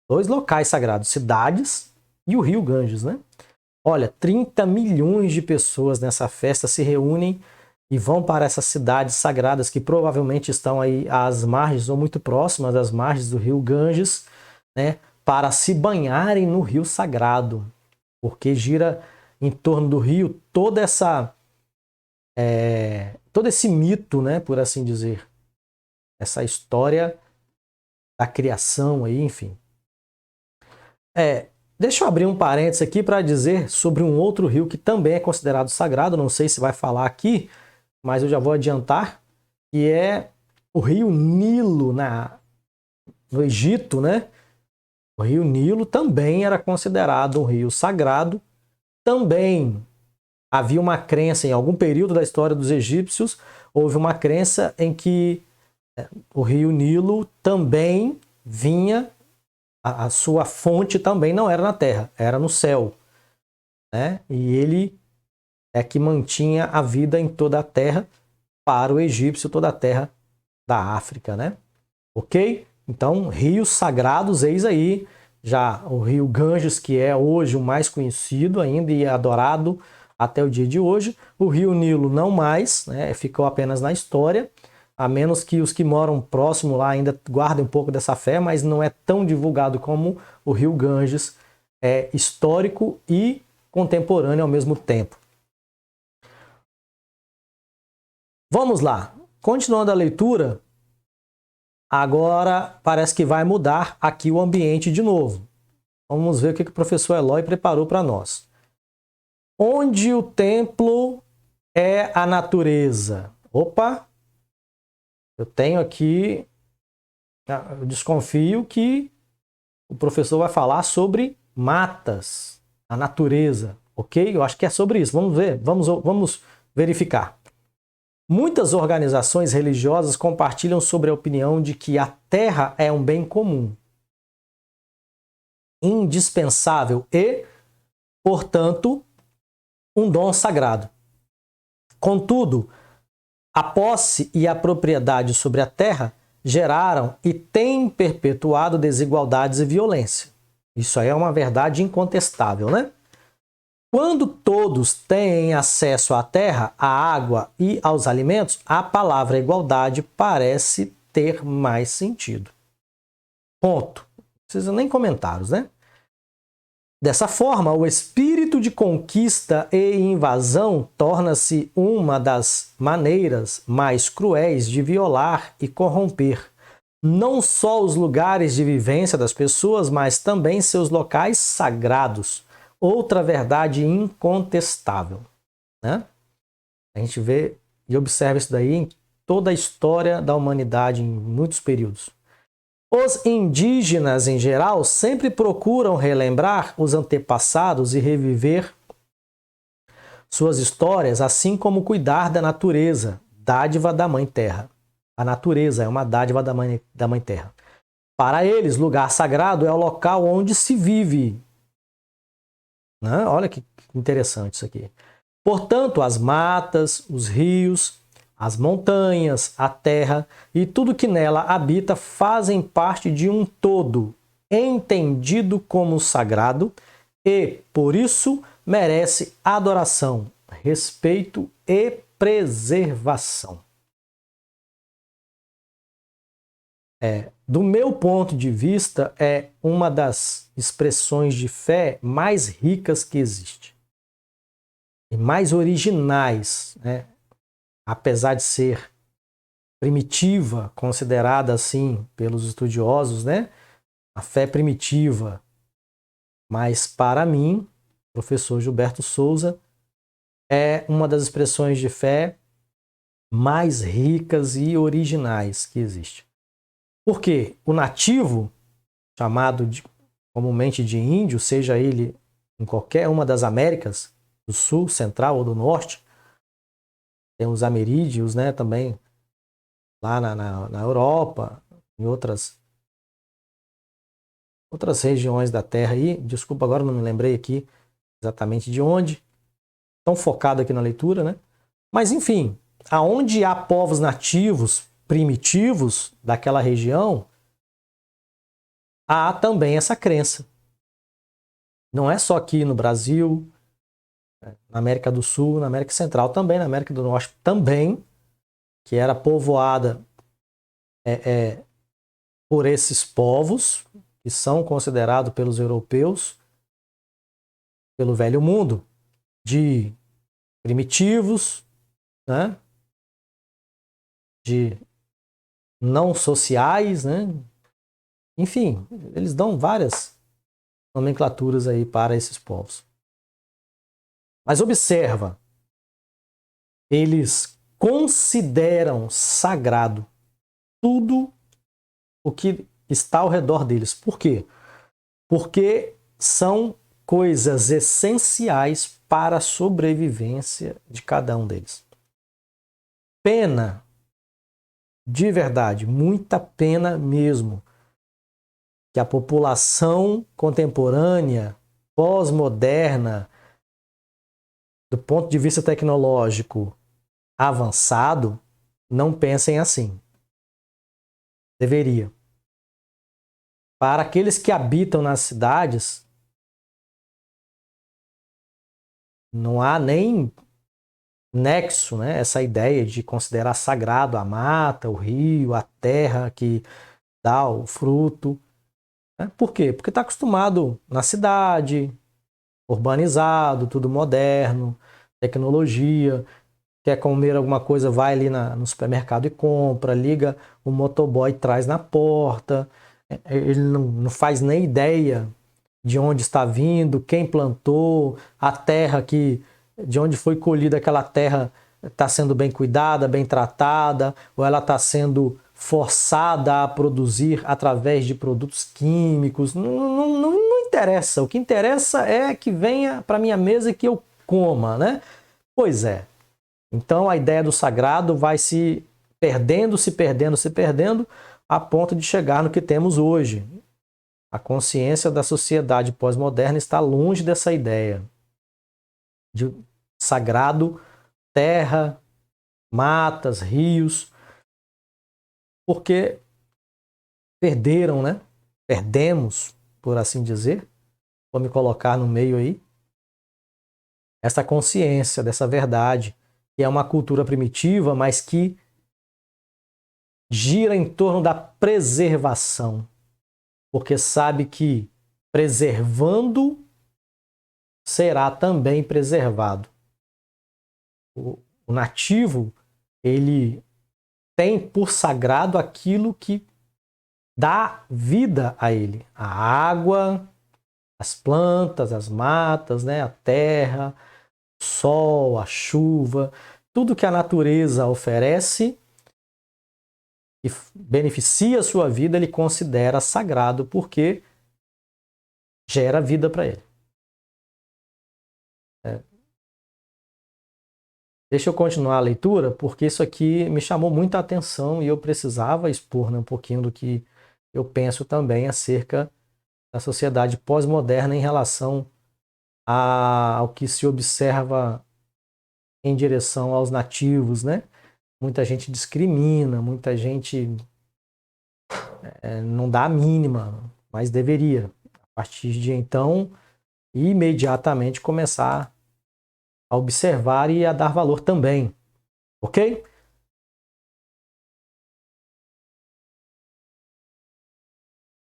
2 locais sagrados, cidades e o rio Ganges, né? Olha, 30 milhões de pessoas nessa festa se reúnem e vão para essas cidades sagradas que provavelmente estão aí às margens ou muito próximas das margens do rio Ganges, né, para se banharem no rio sagrado, porque gira em torno do rio todo esse mito, né, por assim dizer, essa história da criação aí, enfim. Deixa eu abrir um parênteses aqui para dizer sobre um outro rio que também é considerado sagrado, não sei se vai falar aqui, mas eu já vou adiantar, que é o rio Nilo no Egito, né? O rio Nilo também era considerado um rio sagrado. Também havia uma crença, em algum período da história dos egípcios, houve uma crença em que o rio Nilo também vinha, a sua fonte também não era na terra, era no céu, né? E ele é que mantinha a vida em toda a terra para o egípcio, toda a terra da África, né? Ok? Então, rios sagrados, eis aí, já o rio Ganges, que é hoje o mais conhecido ainda e adorado até o dia de hoje. O rio Nilo não mais, né? Ficou apenas na história, a menos que os que moram próximo lá ainda guardem um pouco dessa fé, mas não é tão divulgado como o rio Ganges, é histórico e contemporâneo ao mesmo tempo. Vamos lá, continuando a leitura, agora parece que vai mudar aqui o ambiente de novo. Vamos ver o que o professor Eloy preparou para nós. Onde o templo é a natureza? Opa! Eu tenho aqui, eu desconfio que o professor vai falar sobre matas, a natureza, ok? Eu acho que é sobre isso. Vamos ver, vamos verificar. Muitas organizações religiosas compartilham sobre a opinião de que a terra é um bem comum, indispensável e, portanto, um dom sagrado. Contudo, a posse e a propriedade sobre a terra geraram e têm perpetuado desigualdades e violência. Isso aí é uma verdade incontestável, né? Quando todos têm acesso à terra, à água e aos alimentos, a palavra igualdade parece ter mais sentido. Ponto. Não precisa nem comentários, né? Dessa forma, o espírito de conquista e invasão torna-se uma das maneiras mais cruéis de violar e corromper não só os lugares de vivência das pessoas, mas também seus locais sagrados. Outra verdade incontestável, né? A gente vê e observa isso daí em toda a história da humanidade, em muitos períodos. Os indígenas, em geral, sempre procuram relembrar os antepassados e reviver suas histórias, assim como cuidar da natureza, dádiva da Mãe Terra. A natureza é uma dádiva da Mãe Terra. Para eles, lugar sagrado é o local onde se vive. Né? Olha que interessante isso aqui. Portanto, as matas, os rios, As montanhas, a terra e tudo que nela habita fazem parte de um todo, entendido como sagrado e, por isso, merece adoração, respeito e preservação. Do meu ponto de vista, é uma das expressões de fé mais ricas que existe e mais originais, né? Apesar de ser primitiva, considerada assim pelos estudiosos, né? A fé primitiva. Mas para mim, professor Gilberto Souza, é uma das expressões de fé mais ricas e originais que existe. Porque o nativo, chamado comumente de índio, seja ele em qualquer uma das Américas, do Sul, Central ou do Norte, tem os ameríndios, né, também lá na Europa, em outras regiões da Terra aí. Desculpa, agora não me lembrei aqui exatamente de onde. Tão focado aqui na leitura, né? Mas enfim, aonde há povos nativos primitivos daquela região, há também essa crença. Não é só aqui no Brasil, na América do Sul, na América Central também, na América do Norte também, que era povoada por esses povos, que são considerados pelos europeus, pelo Velho Mundo, de primitivos, né? De não sociais, né? Enfim, eles dão várias nomenclaturas aí para esses povos. Mas observa, eles consideram sagrado tudo o que está ao redor deles. Por quê? Porque são coisas essenciais para a sobrevivência de cada um deles. Pena, de verdade, muita pena mesmo, que a população contemporânea, pós-moderna, do ponto de vista tecnológico avançado, não pensem assim. Deveria. Para aqueles que habitam nas cidades, não há nem nexo, né? Essa ideia de considerar sagrado a mata, o rio, a terra que dá o fruto. Né? Por quê? Porque está acostumado na cidade, urbanizado, tudo moderno, tecnologia. Quer comer alguma coisa, vai ali no supermercado e compra, liga o motoboy e traz na porta. Ele não faz nem ideia de onde está vindo, quem plantou, a terra de onde foi colhida aquela terra está sendo bem cuidada, bem tratada, ou ela está sendo forçada a produzir através de produtos químicos. Não interessa. O que interessa é que venha para minha mesa e que eu coma, né? Pois é. Então a ideia do sagrado vai se perdendo, a ponto de chegar no que temos hoje. A consciência da sociedade pós-moderna está longe dessa ideia de sagrado, terra, matas, rios, porque perderam, né? Perdemos, por assim dizer, vou me colocar no meio aí, essa consciência dessa verdade, que é uma cultura primitiva, mas que gira em torno da preservação, porque sabe que preservando será também preservado. O nativo, ele tem por sagrado aquilo que dá vida a ele. A água, as plantas, as matas, né? A terra, o sol, a chuva, tudo que a natureza oferece e beneficia a sua vida, ele considera sagrado porque gera vida para ele. Deixa eu continuar a leitura, porque isso aqui me chamou muita atenção e eu precisava expor, né, um pouquinho do que eu penso também acerca da sociedade pós-moderna em relação ao que se observa em direção aos nativos, né? muita gente discrimina, muita gente não dá a mínima, mas deveria. A partir de então, imediatamente começar a observar e a dar valor também, ok?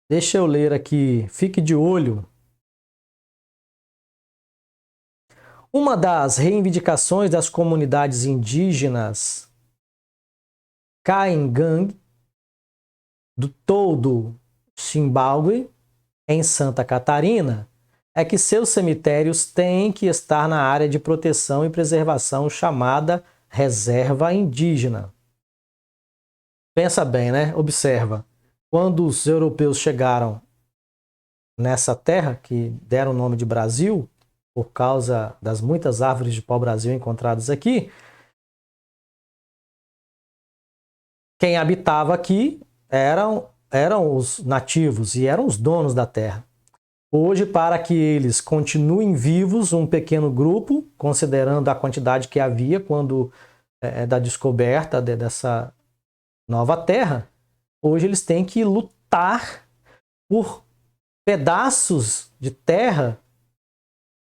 Deixa eu ler aqui, fique de olho. Uma das reivindicações das comunidades indígenas Kaingang do todo Zimbábue, em Santa Catarina, é que seus cemitérios têm que estar na área de proteção e preservação chamada Reserva Indígena. Pensa bem, né? Observa. Quando os europeus chegaram nessa terra, que deram o nome de Brasil, por causa das muitas árvores de pau-brasil encontradas aqui, quem habitava aqui eram os nativos e eram os donos da terra. Hoje, para que eles continuem vivos, um pequeno grupo, considerando a quantidade que havia quando da descoberta dessa nova terra, hoje eles têm que lutar por pedaços de terra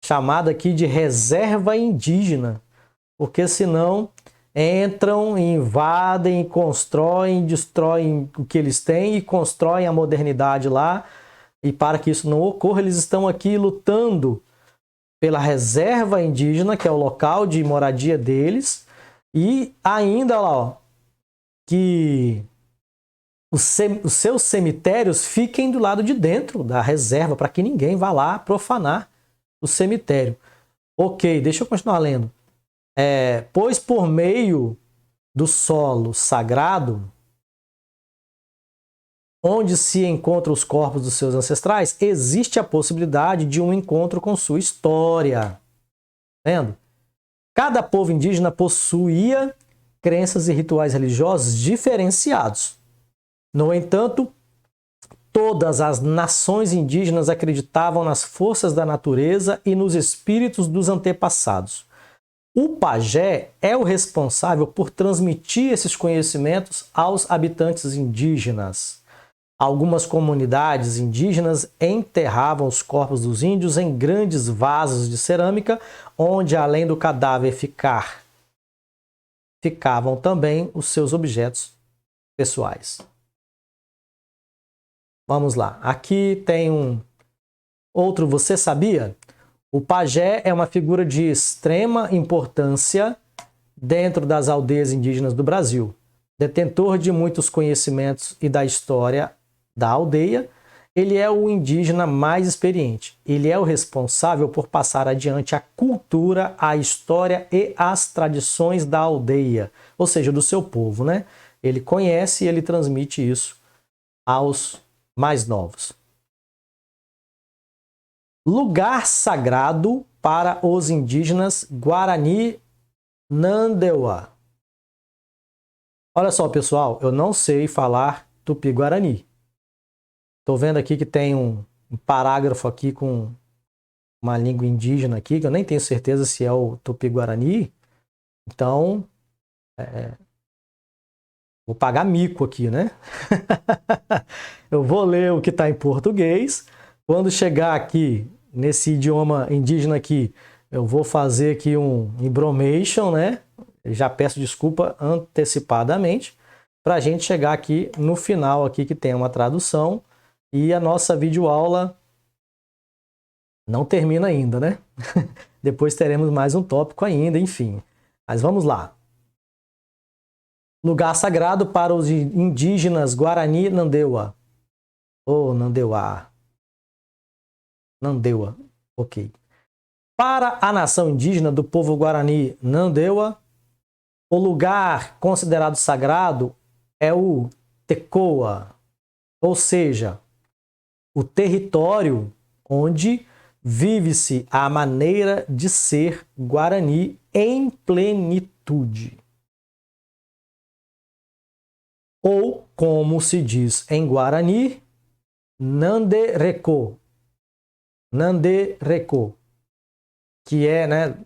chamada aqui de reserva indígena, porque senão entram, invadem, constroem, destroem o que eles têm e constroem a modernidade lá. E para que isso não ocorra, eles estão aqui lutando pela reserva indígena, que é o local de moradia deles, e ainda lá, ó, que os seus cemitérios fiquem do lado de dentro da reserva, para que ninguém vá lá profanar o cemitério. Ok, deixa eu continuar lendo. Pois por meio do solo sagrado, onde se encontram os corpos dos seus ancestrais, existe a possibilidade de um encontro com sua história. Vendo? Cada povo indígena possuía crenças e rituais religiosos diferenciados. No entanto, todas as nações indígenas acreditavam nas forças da natureza e nos espíritos dos antepassados. O pajé é o responsável por transmitir esses conhecimentos aos habitantes indígenas. Algumas comunidades indígenas enterravam os corpos dos índios em grandes vasos de cerâmica, onde, além do cadáver ficavam também os seus objetos pessoais. Vamos lá. Aqui tem um outro você sabia? O pajé é uma figura de extrema importância dentro das aldeias indígenas do Brasil. Detentor de muitos conhecimentos e da história da aldeia, ele é o indígena mais experiente. Ele é o responsável por passar adiante a cultura, a história e as tradições da aldeia, ou seja, do seu povo, né? Ele conhece e ele transmite isso aos mais novos. Lugar sagrado para os indígenas Guarani Nandewa. Olha só, pessoal, eu não sei falar Tupi-Guarani. Estou vendo aqui que tem um parágrafo aqui com uma língua indígena aqui, que eu nem tenho certeza se é o Tupi-Guarani. Então, vou pagar mico aqui, né? Eu vou ler o que está em português. Quando chegar aqui, nesse idioma indígena aqui, eu vou fazer aqui um embromation, né? Já peço desculpa antecipadamente, para a gente chegar aqui no final aqui que tem uma tradução. E a nossa videoaula não termina ainda, né? Depois teremos mais um tópico ainda, enfim. Mas vamos lá. Lugar sagrado para os indígenas Guarani Nandewa. Ou Nandewa. Nandewa, ok. Para a nação indígena do povo Guarani Nandewa, o lugar considerado sagrado é o Tecoa, ou seja, o território onde vive-se a maneira de ser Guarani em plenitude. Ou, como se diz em Guarani, Nandereko. Nandereko, que é, né,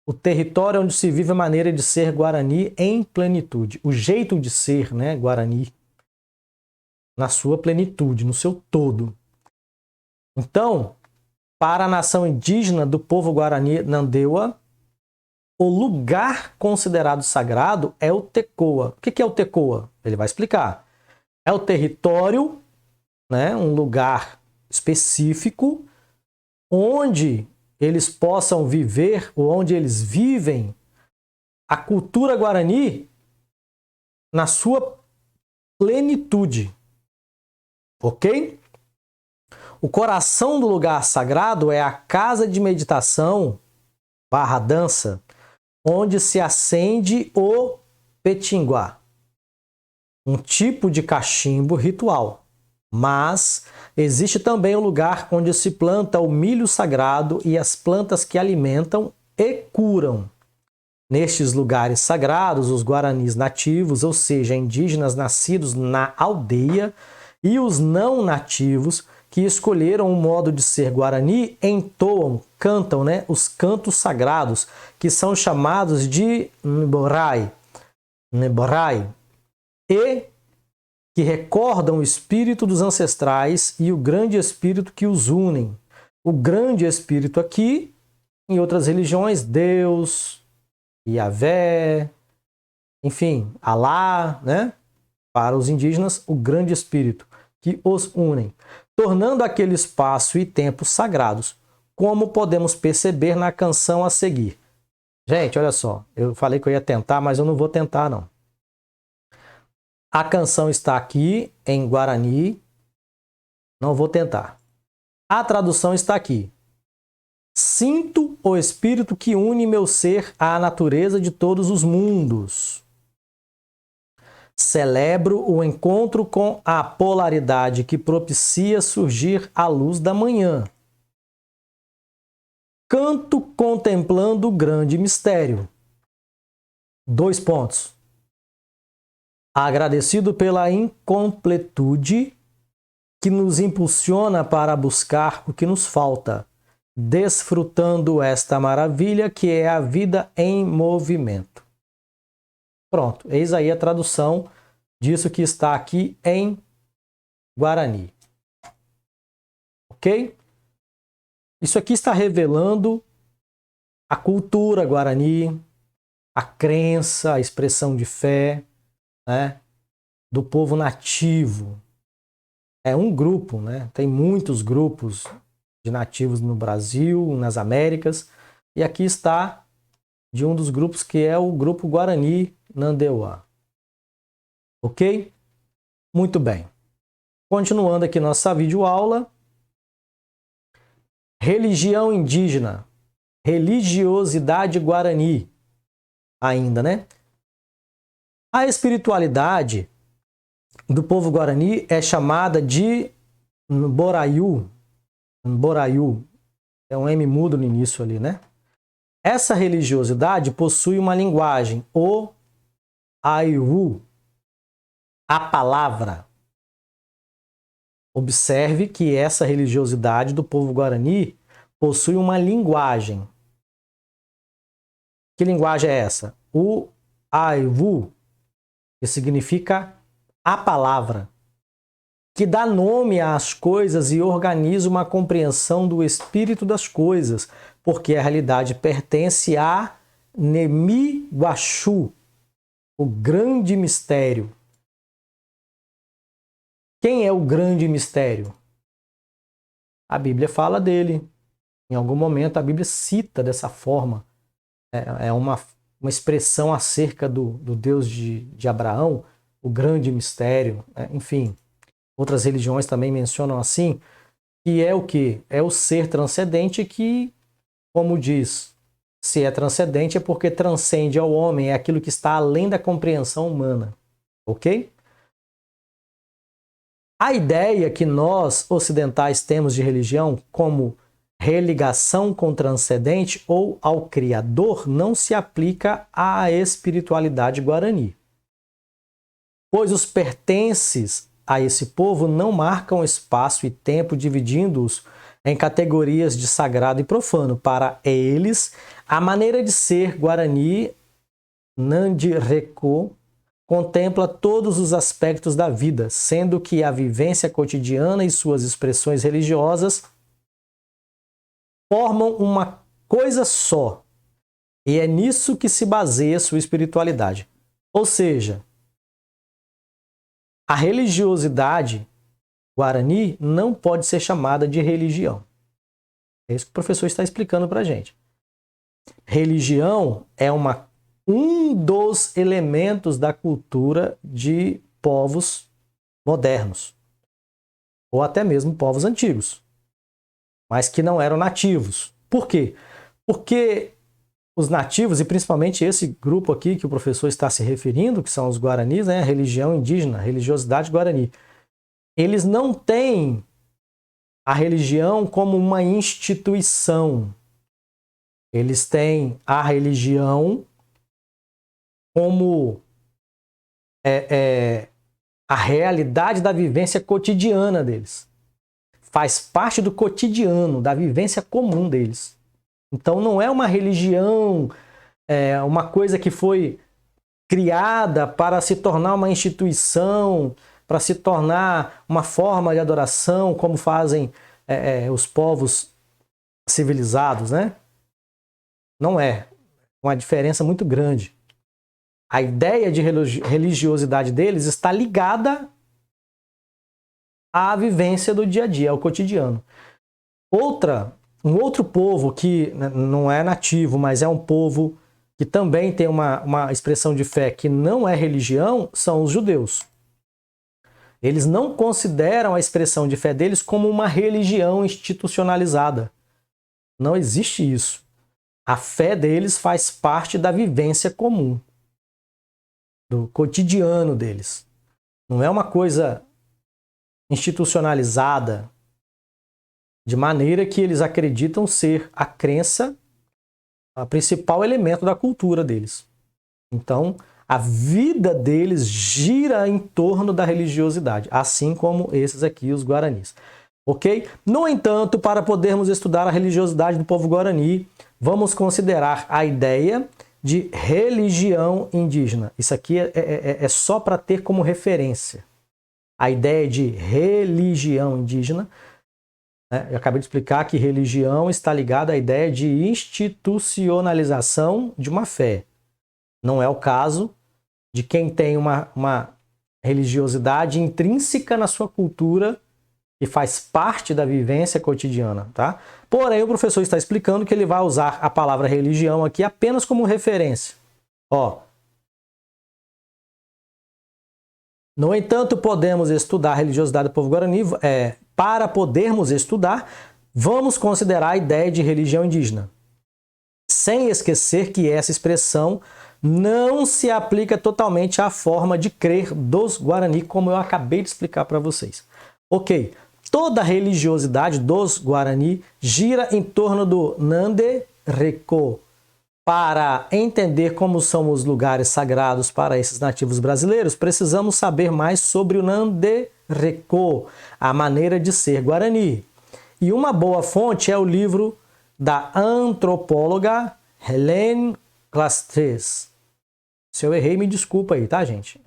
o território onde se vive a maneira de ser Guarani em plenitude. O jeito de ser, né, Guarani, na sua plenitude, no seu todo. Então, para a nação indígena do povo Guarani Nandeua, o lugar considerado sagrado é o Tecoa. O que é o Tecoa? Ele vai explicar. É o território, né, um lugar específico onde eles possam viver, ou onde eles vivem, a cultura Guarani na sua plenitude. Ok? O coração do lugar sagrado é a casa de meditação / dança, onde se acende o petinguá, um tipo de cachimbo ritual. Mas existe também um lugar onde se planta o milho sagrado e as plantas que alimentam e curam. Nestes lugares sagrados, os guaranis nativos, ou seja, indígenas nascidos na aldeia, e os não nativos que escolheram um modo de ser guarani entoam, cantam, né, os cantos sagrados, que são chamados de Neborai, e que recordam o espírito dos ancestrais e o grande espírito que os unem. O grande espírito aqui, em outras religiões, Deus, Yahvé, enfim, Alá, né? Para os indígenas, o grande espírito que os unem, tornando aquele espaço e tempo sagrados, como podemos perceber na canção a seguir. Gente, olha só, eu falei que eu ia tentar, mas eu não vou tentar, não. A canção está aqui em Guarani, não vou tentar. A tradução está aqui. Sinto o espírito que une meu ser à natureza de todos os mundos. Celebro o encontro com a polaridade que propicia surgir a luz da manhã. Canto contemplando o grande mistério. 2 pontos. Agradecido pela incompletude que nos impulsiona para buscar o que nos falta, desfrutando esta maravilha que é a vida em movimento. Pronto, eis aí a tradução disso que está aqui em Guarani. Ok? Isso aqui está revelando a cultura Guarani, a crença, a expressão de fé, né, do povo nativo. É um grupo, né? Tem muitos grupos de nativos no Brasil, nas Américas, e aqui está de um dos grupos que é o grupo Guarani Nandeua. Ok? Muito bem. Continuando aqui nossa videoaula. Religião indígena. Religiosidade Guarani. Ainda, né? A espiritualidade do povo Guarani é chamada de Mboraiu. Mboraiu. É um M mudo no início ali, né? Essa religiosidade possui uma linguagem, o Aiwu, a palavra. Observe que essa religiosidade do povo Guarani possui uma linguagem. Que linguagem é essa? O Aiwu, que significa a palavra, que dá nome às coisas e organiza uma compreensão do espírito das coisas, porque a realidade pertence a Nemi Guaxu, o grande mistério. Quem é o grande mistério? A Bíblia fala dele. Em algum momento a Bíblia cita dessa forma. É uma expressão acerca do Deus de Abraão, o grande mistério. Enfim, outras religiões também mencionam assim, que é o quê? É o ser transcendente que, como diz, se é transcendente é porque transcende ao homem, é aquilo que está além da compreensão humana. Ok? A ideia que nós, ocidentais, temos de religião como religação com o transcendente ou ao Criador não se aplica à espiritualidade guarani. Pois os pertences a esse povo não marcam espaço e tempo, dividindo-os em categorias de sagrado e profano. Para eles, a maneira de ser Guarani Nandireco contempla todos os aspectos da vida, sendo que a vivência cotidiana e suas expressões religiosas formam uma coisa só. E é nisso que se baseia sua espiritualidade. Ou seja, a religiosidade Guarani não pode ser chamada de religião. É isso que o professor está explicando para a gente. Religião é um dos elementos da cultura de povos modernos, ou até mesmo povos antigos, mas que não eram nativos. Por quê? Porque os nativos, e principalmente esse grupo aqui que o professor está se referindo, que são os guaranis, né, religião indígena, religiosidade guarani, eles não têm a religião como uma instituição. Eles têm a religião como a realidade da vivência cotidiana deles. Faz parte do cotidiano, da vivência comum deles. Então não é uma religião, uma coisa que foi criada para se tornar uma instituição, para se tornar uma forma de adoração, como fazem os povos civilizados, né? Não é. Uma diferença muito grande. A ideia de religiosidade deles está ligada à vivência do dia a dia, ao cotidiano. Um outro povo que não é nativo, mas é um povo que também tem uma expressão de fé que não é religião, são os judeus. Eles não consideram a expressão de fé deles como uma religião institucionalizada. Não existe isso. A fé deles faz parte da vivência comum, do cotidiano deles. Não é uma coisa institucionalizada, de maneira que eles acreditam ser a crença, o principal elemento da cultura deles. Então, a vida deles gira em torno da religiosidade, assim como esses aqui, os guaranis. Ok? No entanto, para podermos estudar a religiosidade do povo guarani, vamos considerar a ideia de religião indígena. Isso aqui é só para ter como referência. A ideia de religião indígena, né? Eu acabei de explicar que religião está ligada à ideia de institucionalização de uma fé. Não é o caso de quem tem uma religiosidade intrínseca na sua cultura e faz parte da vivência cotidiana, tá? Porém, o professor está explicando que ele vai usar a palavra religião aqui apenas como referência. Ó. No entanto, podemos estudar a religiosidade do povo guarani. Para podermos estudar, vamos considerar a ideia de religião indígena, sem esquecer que essa expressão não se aplica totalmente à forma de crer dos Guarani, como eu acabei de explicar para vocês. Ok, toda a religiosidade dos Guarani gira em torno do Nandireco. Para entender como são os lugares sagrados para esses nativos brasileiros, precisamos saber mais sobre o Nandireco, a maneira de ser Guarani. E uma boa fonte é o livro da antropóloga Helene Clastres. Se eu errei, me desculpa aí, tá, gente?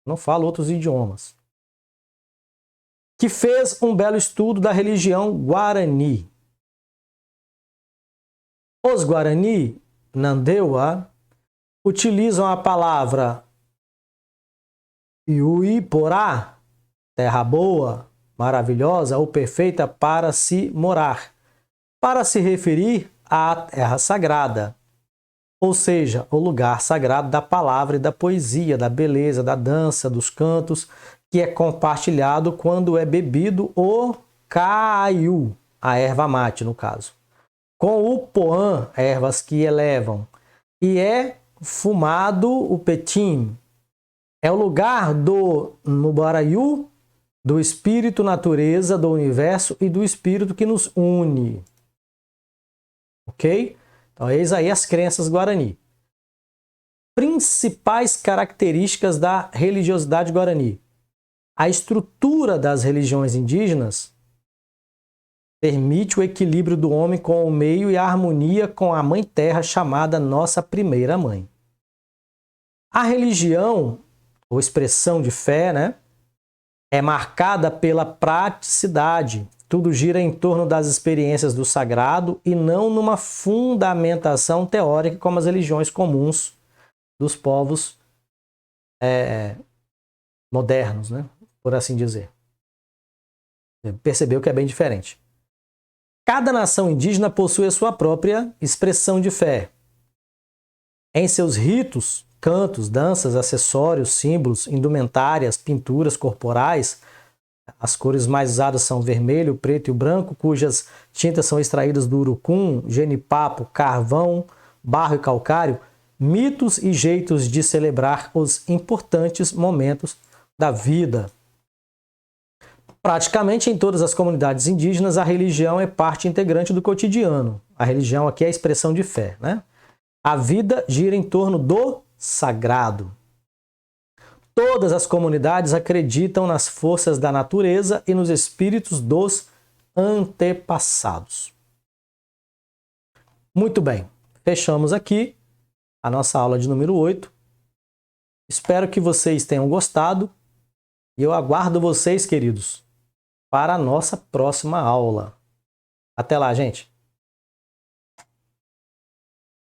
Não falo outros idiomas. Que fez um belo estudo da religião Guarani. Os Guarani, Nandeua, utilizam a palavra Iuiporá, terra boa, maravilhosa ou perfeita para se morar, para se referir à terra sagrada, ou seja, o lugar sagrado da palavra e da poesia, da beleza, da dança, dos cantos, que é compartilhado quando é bebido o caiu, a erva mate no caso, com o poã, ervas que elevam, e é fumado o petim. É o lugar do Nubaraiu, do espírito natureza do universo e do espírito que nos une. Ok? Então, eis aí as crenças Guarani. Principais características da religiosidade Guarani. A estrutura das religiões indígenas Permite o equilíbrio do homem com o meio e a harmonia com a Mãe Terra, chamada nossa primeira mãe. A religião, ou expressão de fé, né, é marcada pela praticidade. Tudo gira em torno das experiências do sagrado e não numa fundamentação teórica como as religiões comuns dos povos modernos, né, por assim dizer. Percebeu que é bem diferente. Cada nação indígena possui a sua própria expressão de fé. Em seus ritos, cantos, danças, acessórios, símbolos, indumentárias, pinturas corporais, as cores mais usadas são vermelho, preto e branco, cujas tintas são extraídas do urucum, genipapo, carvão, barro e calcário, mitos e jeitos de celebrar os importantes momentos da vida. Praticamente em todas as comunidades indígenas, a religião é parte integrante do cotidiano. A religião aqui é a expressão de fé, né? A vida gira em torno do sagrado. Todas as comunidades acreditam nas forças da natureza e nos espíritos dos antepassados. Muito bem, fechamos aqui a nossa aula de número 8. Espero que vocês tenham gostado e eu aguardo vocês, queridos, para a nossa próxima aula. Até lá, gente!